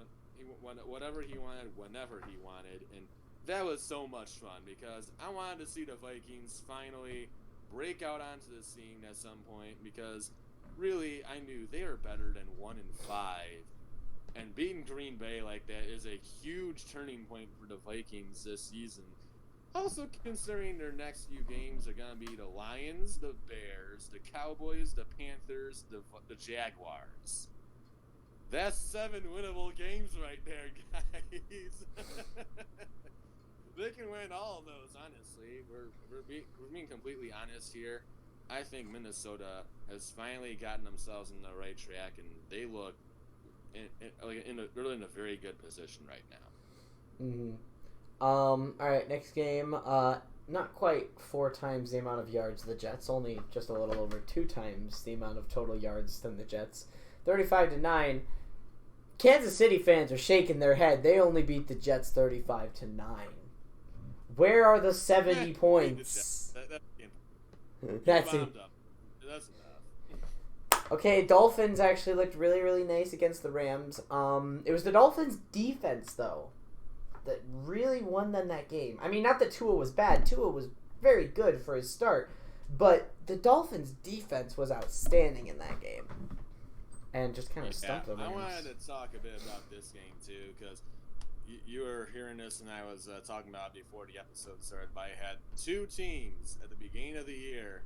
whatever he wanted, whenever he wanted, and that was so much fun because I wanted to see the Vikings finally break out onto the scene at some point because really I knew they were better than 1-5, and beating Green Bay like that is a huge turning point for the Vikings this season. Also considering their next few games are gonna be the Lions, the Bears, the Cowboys, the Panthers, the Jaguars. That's 7 winnable games right there, guys. They can win all of those, honestly. We're being completely honest here. I think Minnesota has finally gotten themselves in the right track, and they look they're in a very good position right now. Mm-hmm. All right, next game. Not quite 4 times the amount of yards the Jets, only just a little over 2 times the amount of total yards than the Jets. 35-9. Kansas City fans are shaking their head. They only beat the Jets 35-9. Where are the 70 points? That's it. That's enough. Okay, Dolphins actually looked really, really nice against the Rams. It was the Dolphins' defense, though, that really won them that game. I mean, not that Tua was bad. Tua was very good for his start. But the Dolphins' defense was outstanding in that game. And just kind of stumped the Rams. I wanted to talk a bit about this game, too, because you were hearing this and I was talking about it before the episode started. But I had 2 teams at the beginning of the year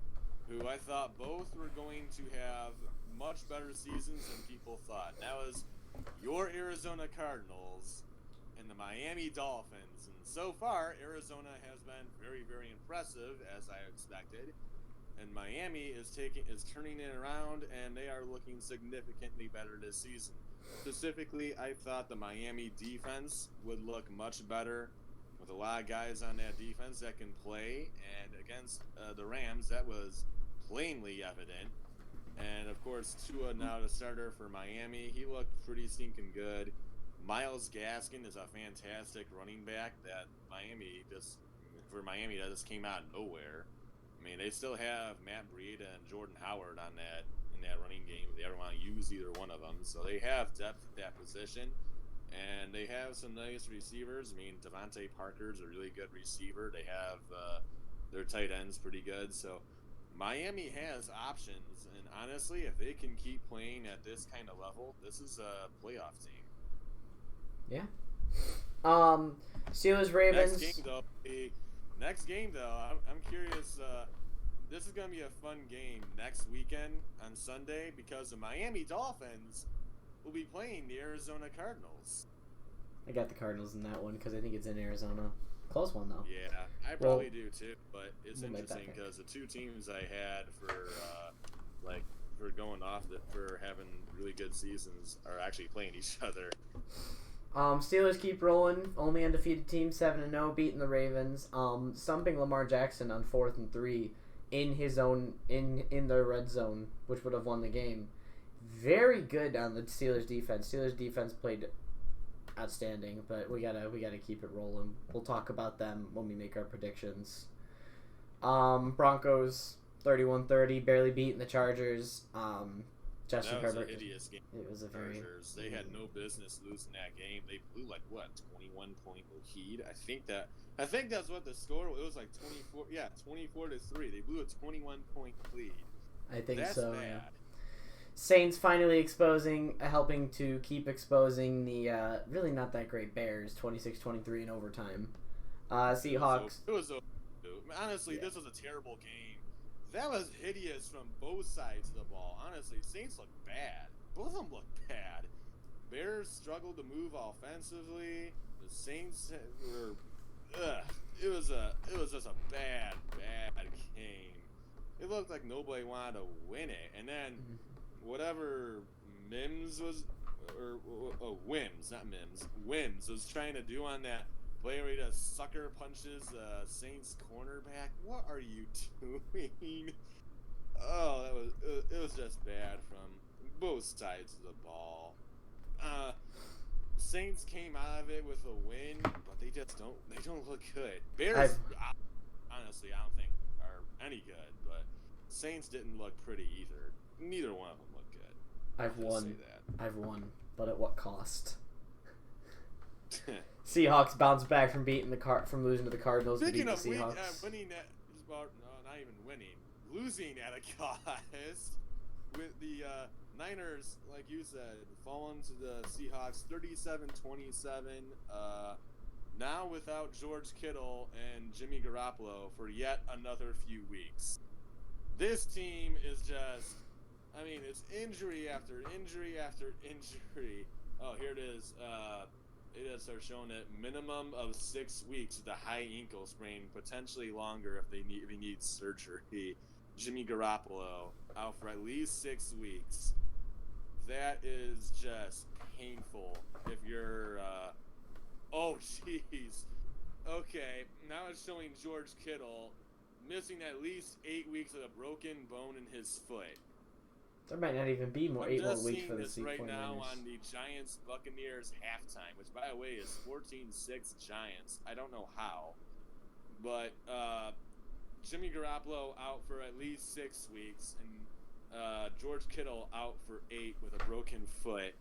who I thought both were going to have much better seasons than people thought. And that was your Arizona Cardinals and the Miami Dolphins. And so far, Arizona has been very, very impressive, as I expected. And Miami is turning it around, and they are looking significantly better this season. Specifically, I thought the Miami defense would look much better with a lot of guys on that defense that can play. And against the Rams, that was plainly evident. And, of course, Tua now the starter for Miami. He looked pretty stinking good. Myles Gaskin is a fantastic running back that Miami just came out of nowhere. I mean, they still have Matt Breida and Jordan Howard in that running game if they ever want to use either one of them. So they have depth at that position, and they have some nice receivers. I mean, Devontae Parker's a really good receiver. They have their tight ends pretty good. So Miami has options, and honestly, if they can keep playing at this kind of level, this is a playoff team. Yeah. Steelers Ravens. Next game though, I'm curious. This is gonna be a fun game next weekend on Sunday because the Miami Dolphins will be playing the Arizona Cardinals. I got the Cardinals in that one because I think it's in Arizona. Close one though. Yeah, I probably do too. But it's interesting because the 2 teams I had for going off for having really good seasons are actually playing each other. Steelers keep rolling. Only undefeated team, 7-0, beating the Ravens. Stumping Lamar Jackson on 4th and 3 in his own in their red zone, which would have won the game. Very good on the Steelers defense. Steelers defense played outstanding, but we gotta keep it rolling. We'll talk about them when we make our predictions. Broncos 31-30, barely beating the Chargers. Justin Herbert. A hideous game. It was a very. They had no business losing that game. They blew 21-point lead. I think that's what the score was. It was 24. Yeah, 24-3. They blew a 21-point lead. I think that's so. Bad. Yeah. Saints finally helping to keep exposing the really not that great Bears, 26-23 in overtime. Seahawks. It was honestly, This was a terrible game. That was hideous from both sides of the ball. Honestly, Saints looked bad. Both of them looked bad. Bears struggled to move offensively. The Saints were. It was just a bad game. It looked like nobody wanted to win it. And then whatever Wims was trying to do on that play where he just sucker punches Saints cornerback. What are you doing? Oh, it was just bad from both sides of the ball. Saints came out of it with a win, but they don't look good. Bears, honestly, I don't think are any good, but Saints didn't look pretty either. Neither one of them looked good. I've won, but at what cost? Seahawks bounce back from losing to the Cardinals. Speaking to beat of the Seahawks. winning, not even winning, losing at a cost with the Niners, like you said, falling to the Seahawks 37-27. Now without George Kittle and Jimmy Garoppolo for yet another few weeks. This team is just, I mean, it's injury after injury after injury. Oh, here it is. It is showing it minimum of 6 weeks with a high ankle sprain, potentially longer if he needs surgery. Jimmy Garoppolo out for at least 6 weeks. That is just painful. If you're, oh jeez. Okay, now it's showing George Kittle missing at least 8 weeks with a broken bone in his foot. There might not even be 8 more weeks for the Seahawks right now on the Giants Buccaneers halftime, which by the way is 14-6 Giants. I don't know how, but Jimmy Garoppolo out for at least 6 weeks, and George Kittle out for 8 with a broken foot.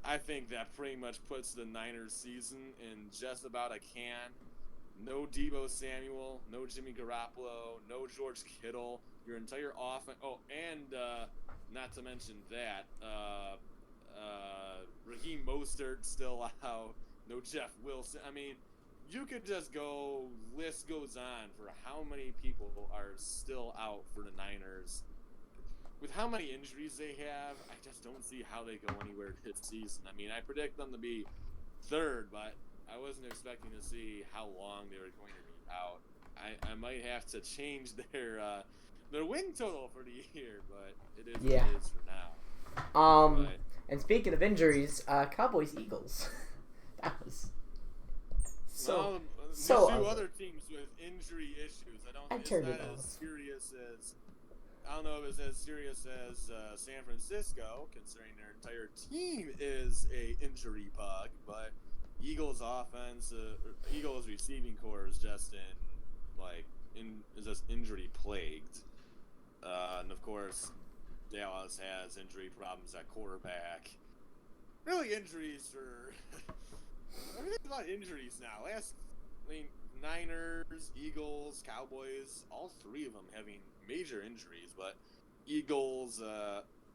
I think that pretty much puts the Niners season in just about a can. No Deebo Samuel, no Jimmy Garoppolo, no George Kittle. Your entire offense. Oh, and not to mention that, Raheem Mostert still out. No Jeff Wilson. I mean, you could just go, list goes on for how many people are still out for the Niners. With how many injuries they have, I just don't see how they go anywhere this season. I mean, I predict them to be third, but I wasn't expecting to see how long they were going to be out. I might have to change their win total for the year, but it is what it is for now. And speaking of injuries, Cowboys Eagles. That was so. There's two other teams with injury issues. It's not as serious as. I don't know if it's as serious as San Francisco, considering their entire team is a injury bug, but Eagles offense, Eagles receiving core is just injury plagued, and of course Dallas has injury problems at quarterback. Really, injuries for there's a lot of injuries now. Niners, Eagles, Cowboys, all three of them having major injuries, but Eagles,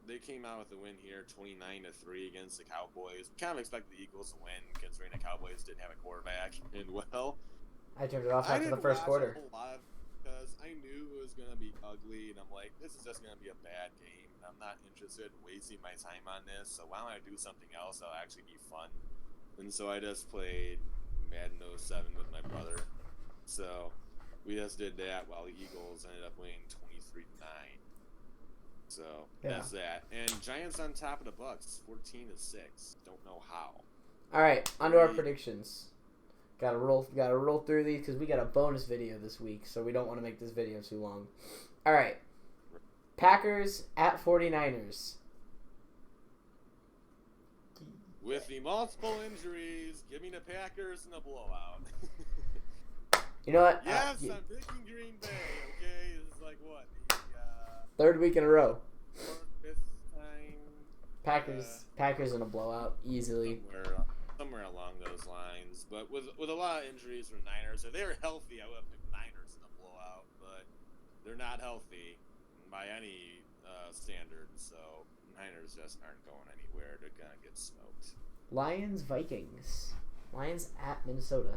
they came out with a win here, 29-3 against the Cowboys. Kind of expected the Eagles to win, considering the Cowboys didn't have a quarterback. And I turned it off after the first quarter. A lot because I knew it was going to be ugly, and I'm like, this is just going to be a bad game. I'm not interested in wasting my time on this, so why don't I do something else that'll actually be fun? And so I just played Madden 07 with my brother. So we just did that while the Eagles ended up winning 23-9. So that's that. And Giants on top of the Bucks, 14-6. Don't know how. All right, on to our predictions. Gotta roll through these because we got a bonus video this week, so we don't want to make this video too long. All right, Packers at 49ers. With the multiple injuries, give me the Packers in a blowout. You know what? Yes, I'm picking Green Bay, okay? This is like what? Third week in a row. Fourth, fifth time. Packers in a blowout, easily. Somewhere along those lines. But with a lot of injuries for Niners, if they were healthy, I would have picked Niners in a blowout. But they're not healthy by any standard, so Niners just aren't going anywhere. They're going to get smoked. Lions, Vikings. Lions at Minnesota.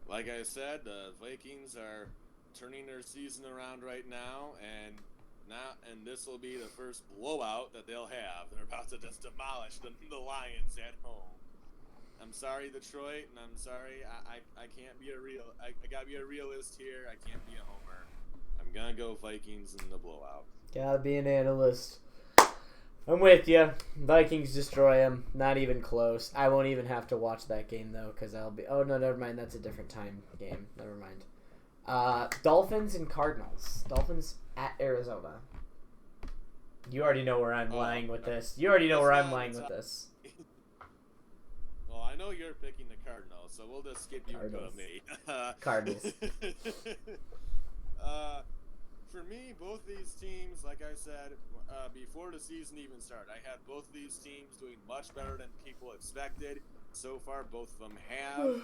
Like I said, the Vikings are turning their season around right now, and this will be the first blowout that they'll have. They're about to just demolish the Lions at home. I'm sorry, Detroit, and I'm sorry I can't be I gotta be a realist here. I can't be a homer. I'm gonna go Vikings in the blowout. Gotta be an analyst. I'm with you. Vikings destroy them. Not even close. I won't even have to watch that game, though, because I'll be... Oh, no, never mind. That's a different time game. Never mind. Dolphins and Cardinals. Dolphins at Arizona. You already know where I'm lying with this. You already know where I'm lying with this. Well, I know you're picking the Cardinals, so we'll just skip you and go to me. Cardinals. For me, both these teams, like I said, before the season even started, I had both these teams doing much better than people expected. So far, both of them have.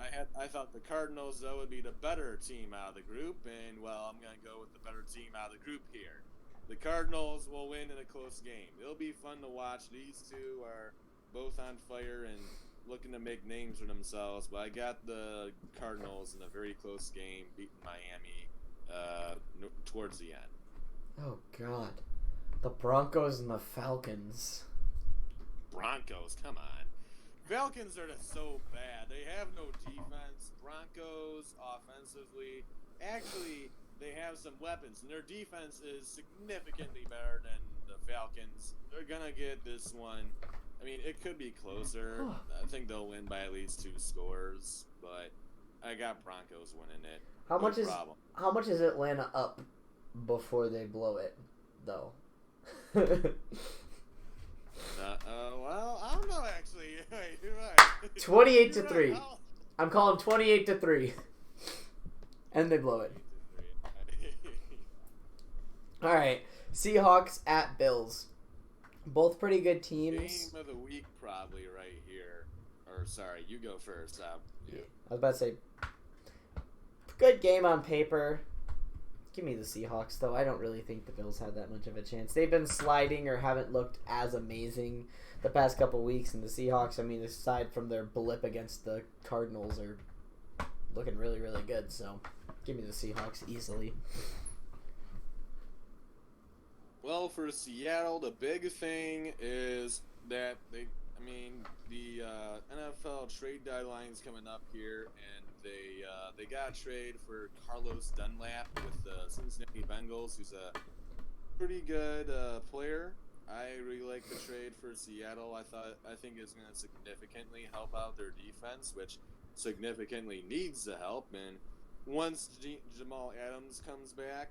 I thought the Cardinals though would be the better team out of the group, and well, I'm gonna go with the better team out of the group here. The Cardinals will win in a close game. It'll be fun to watch. These two are both on fire and looking to make names for themselves. But I got the Cardinals in a very close game, beating Miami towards the end. Oh God, the Broncos and the Falcons. Broncos, come on. Falcons are just so bad. They have no defense. Broncos, offensively, actually, they have some weapons, and their defense is significantly better than the Falcons. They're going to get this one. I mean, it could be closer. I think they'll win by at least 2 scores, but I got Broncos winning it. How much is Atlanta up before they blow it, though? Well, I don't know actually. Wait, you're right. 28-3. Right. I'm calling 28-3, and they blow it. All right, Seahawks at Bills. Both pretty good teams. Game of the week probably right here. Or sorry, you go first. Yeah. I was about to say, good game on paper. Give me the Seahawks, though. I don't really think the Bills had that much of a chance. They've been sliding or haven't looked as amazing the past couple weeks, and the Seahawks, I mean, aside from their blip against the Cardinals, are looking really, really good. So, give me the Seahawks easily. Well, for Seattle, the big thing is that the NFL trade deadline's coming up here, and they got a trade for Carlos Dunlap with the Cincinnati Bengals, who's a pretty good player. I really like the trade for Seattle. I think it's going to significantly help out their defense, which significantly needs the help. And once Jamal Adams comes back,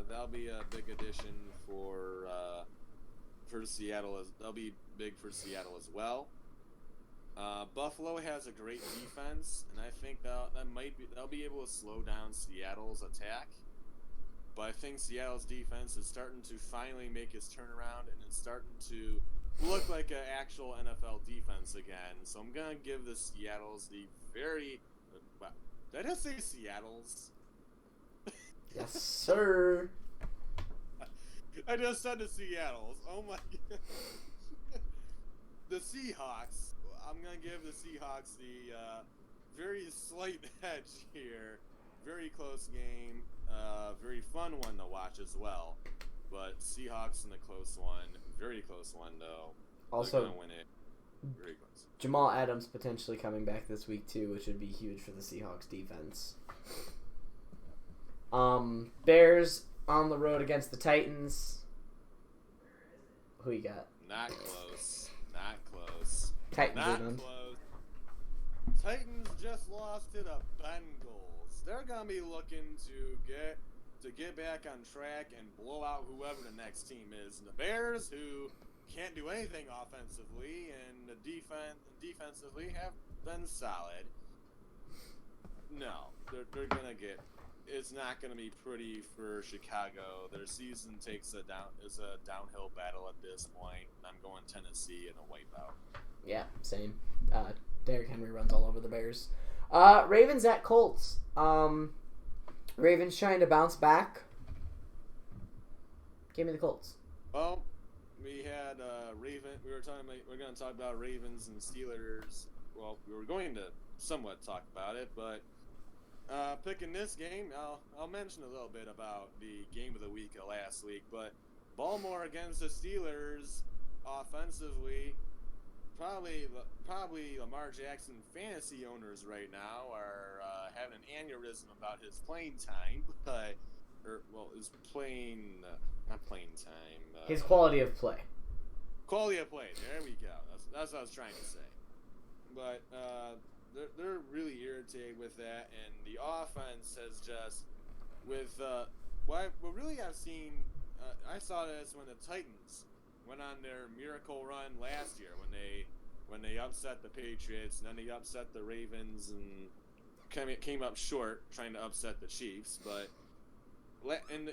that'll be a big addition for Seattle. That'll be big for Seattle as well. Buffalo has a great defense, and I think they'll be able to slow down Seattle's attack. But I think Seattle's defense is starting to finally make its turnaround, and it's starting to look like an actual NFL defense again. So I'm gonna give the Seattle's the very. Did I just say Seattle's? Yes, sir. I just said the Seattle's. Oh my God. The Seahawks. I'm going to give the Seahawks the very slight edge here. Very close game. Very fun one to watch as well. But Seahawks in a close one. Very close one, though. Also, they're going to win it. Very close. Jamal Adams potentially coming back this week, too, which would be huge for the Seahawks defense. Bears on the road against the Titans. Who you got? Not close. Not close. Titans Not are done. Close. Titans just lost to the Bengals. They're gonna be looking to get back on track and blow out whoever the next team is. And the Bears, who can't do anything offensively, and the defensively have been solid. No, they're gonna get. It's not going to be pretty for Chicago. Their season is a downhill battle at this point. I'm going Tennessee in a wipeout. Yeah, same. Derrick Henry runs all over the Bears. Ravens at Colts. Ravens trying to bounce back. Give me the Colts. Well, we had we're going to talk about Ravens and Steelers. Well, we were going to somewhat talk about it, but picking this game, I'll mention a little bit about the game of the week last week, but Baltimore against the Steelers offensively, probably Lamar Jackson fantasy owners right now are having an aneurysm about his playing time, his not playing time. His quality of play. Quality of play. There we go. That's what I was trying to say. But they're really irritated with that, and the offense has just what really I've seen. I saw this when the Titans went on their miracle run last year when they upset the Patriots, and then they upset the Ravens and came up short trying to upset the Chiefs. But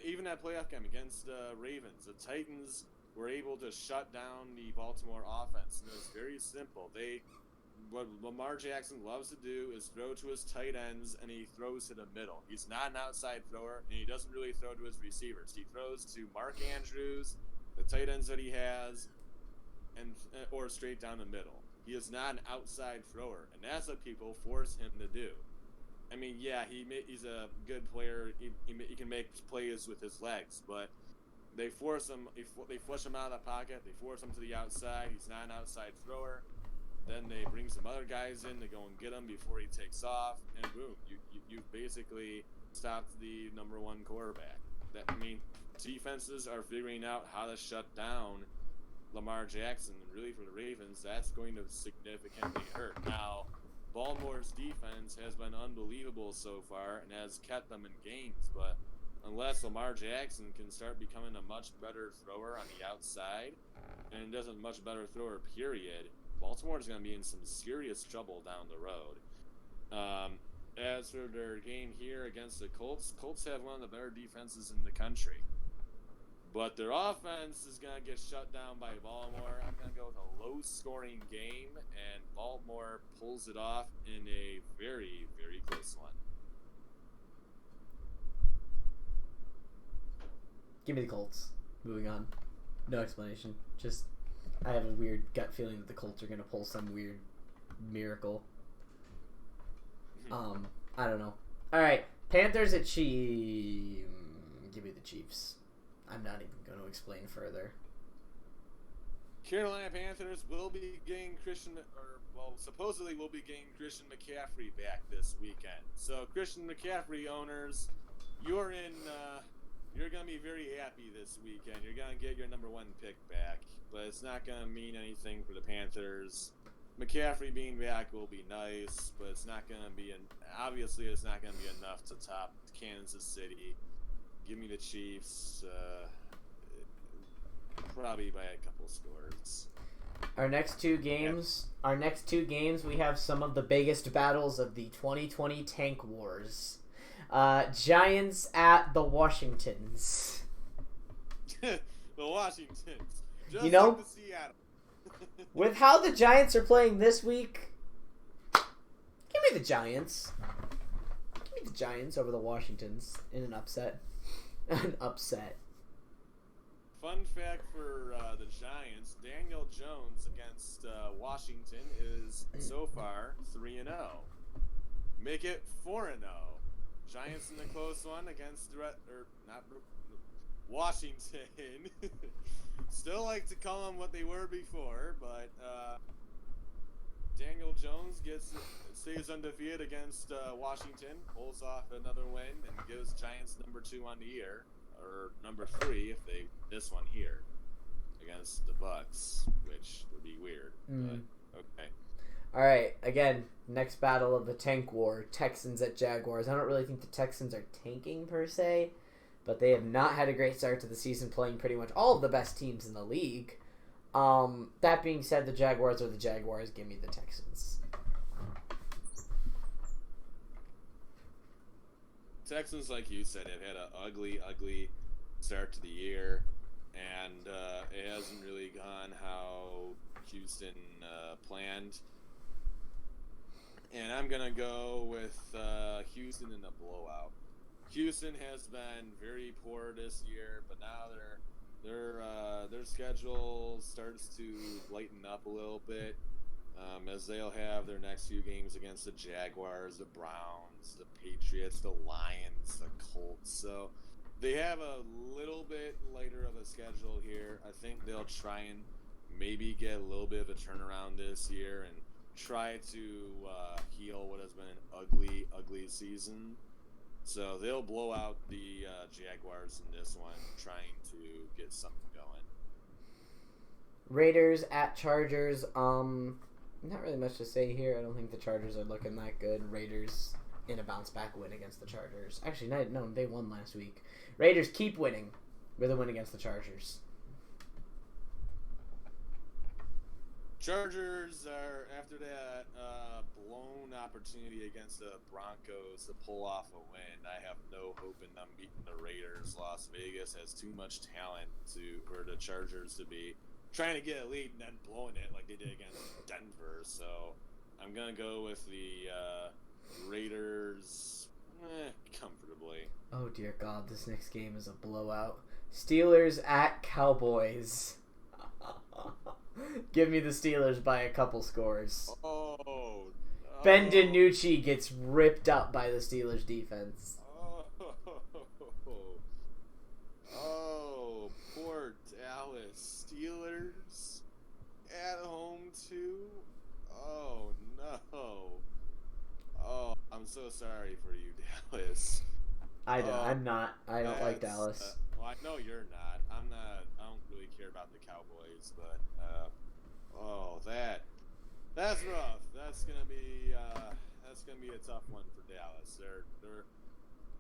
even that playoff game against the Ravens, the Titans were able to shut down the Baltimore offense, and it was very simple. what Lamar Jackson loves to do is throw to his tight ends, and he throws to the middle. He's not an outside thrower, and he doesn't really throw to his receivers. He throws to Mark Andrews, the tight ends that he has, and or straight down the middle. He is not an outside thrower, and that's what people force him to do. I mean, yeah, he's a good player. He can make plays with his legs, but they force him. They flush him out of the pocket. They force him to the outside. He's not an outside thrower. Then they bring some other guys in to go and get him before he takes off, and boom, you basically stopped the number one quarterback. I mean, defenses are figuring out how to shut down Lamar Jackson, and really for the Ravens, that's going to significantly hurt. Now, Baltimore's defense has been unbelievable so far and has kept them in games, but unless Lamar Jackson can start becoming a much better thrower on the outside, and doesn't much better thrower, period, Baltimore's going to be in some serious trouble down the road. As for their game here against the Colts, Colts have one of the better defenses in the country. But their offense is going to get shut down by Baltimore. I'm going to go with a low-scoring game, and Baltimore pulls it off in a very, very close one. Give me the Colts. Moving on. No explanation. Just, I have a weird gut feeling that the Colts are going to pull some weird miracle. I don't know. All right, Panthers at Chiefs. Give me the Chiefs. I'm not even going to explain further. Carolina Panthers will be getting supposedly will be getting Christian McCaffrey back this weekend. So Christian McCaffrey owners, you're going to be very happy this weekend. You're going to get your number one pick back, but it's not going to mean anything for the Panthers. McCaffrey being back will be nice, but it's not going to be obviously it's not going to be enough to top Kansas City. Give me the Chiefs, probably by a couple scores. Our next two games, we have some of the biggest battles of the 2020 Tank Wars. Giants at the Washingtons. The Washingtons. Just you know, like the Seattle. With how the Giants are playing this week, give me the Giants. Give me the Giants over the Washingtons in an upset. An upset. Fun fact for the Giants, Daniel Jones against Washington is so far 3-0. Make it 4-0. Giants in the close one against Washington. Still like to call them what they were before, but Daniel Jones stays undefeated against Washington, pulls off another win, and gives Giants number 2 on the year, or number 3 if they this one here against the Bucks, which would be weird. But okay. All right, again, next battle of the Tank War, Texans at Jaguars. I don't really think the Texans are tanking per se, but they have not had a great start to the season, playing pretty much all of the best teams in the league. That being said, the Jaguars are the Jaguars. Give me the Texans. Texans, like you said, have had an ugly, ugly start to the year, and it hasn't really gone how Houston planned. And I'm gonna go with Houston in a blowout. Houston has been very poor this year, but now their schedule starts to lighten up a little bit, as they'll have their next few games against the Jaguars, the Browns, the Patriots, the Lions, the Colts. So they have a little bit lighter of a schedule here. I think they'll try and maybe get a little bit of a turnaround this year and try to heal what has been an ugly, ugly season. So they'll blow out the Jaguars in this one, trying to get something going. Raiders at Chargers. Not really much to say here. I don't think the Chargers are looking that good. Raiders in a bounce-back win against the Chargers. Actually, no, they won last week. Raiders keep winning with a win against the Chargers. Chargers are, after that blown opportunity against the Broncos to pull off a win, I have no hope in them beating the Raiders. Las Vegas has too much talent for the Chargers to be trying to get a lead and then blowing it like they did against Denver. So I'm gonna go with the Raiders comfortably. Oh dear God, this next game is a blowout. Steelers at Cowboys. Give me the Steelers by a couple scores. Oh. Ben DiNucci gets ripped up by the Steelers defense. Oh, poor Dallas. Steelers at home too? Oh, no. Oh, I'm so sorry for you, Dallas. I'm not. I don't like That's, Dallas. Well, I know you're not. I'm not. I don't really care about the Cowboys, but that's rough. That's gonna be a tough one for Dallas.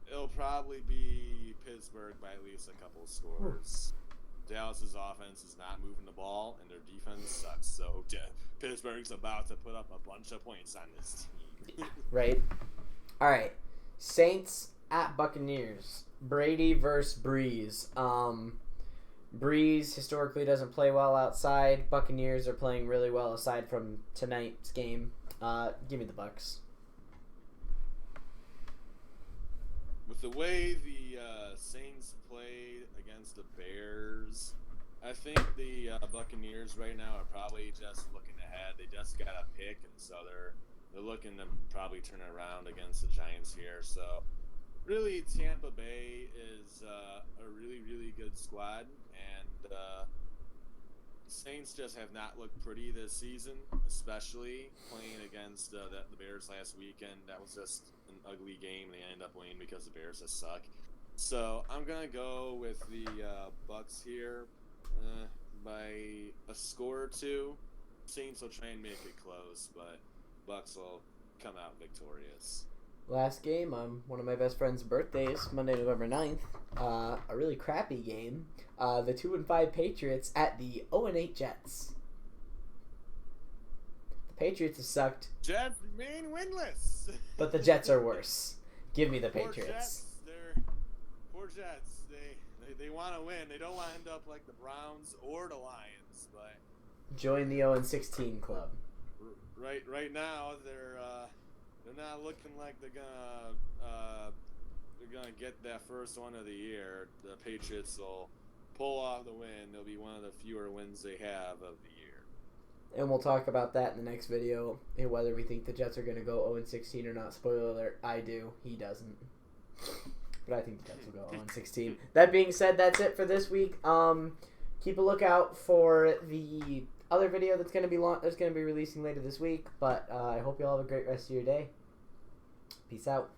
It'll probably be Pittsburgh by at least a couple of scores. Dallas's offense is not moving the ball, and their defense sucks. So Pittsburgh's about to put up a bunch of points on this team. Right. All right. Saints at Buccaneers. Brady versus Breeze. Breeze historically doesn't play well outside. Buccaneers are playing really well aside from tonight's game. Give me the Bucs. With the way the Saints played against the Bears, I think the Buccaneers right now are probably just looking ahead. They just got a pick, and so they're looking to probably turn it around against the Giants here. So really, Tampa Bay is a really, really good squad, and Saints just have not looked pretty this season, especially playing against the Bears last weekend. That was just an ugly game. They ended up winning because the Bears just suck. So I'm gonna go with the Bucs here by a score or two. Saints will try and make it close, but Bucs will come out victorious. Last game on one of my best friend's birthdays, Monday, November 9th. A really crappy game. The 2-5 Patriots at the 0-8 Jets. The Patriots have sucked. Jets remain winless. But the Jets are worse. Give me the Patriots. Poor Jets. They want to win. They don't want to end up like the Browns or the Lions. But join the 0-16 club. Right now they're not looking like they're gonna get that first one of the year. The Patriots will pull off the win. It'll be one of the fewer wins they have of the year. And we'll talk about that in the next video, and whether we think the Jets are going to go 0-16 or not. Spoiler alert, I do. He doesn't. But I think the Jets will go 0-16. That being said, that's it for this week. Keep a lookout for the other video that's going to be releasing later this week. But I hope you all have a great rest of your day. Peace out.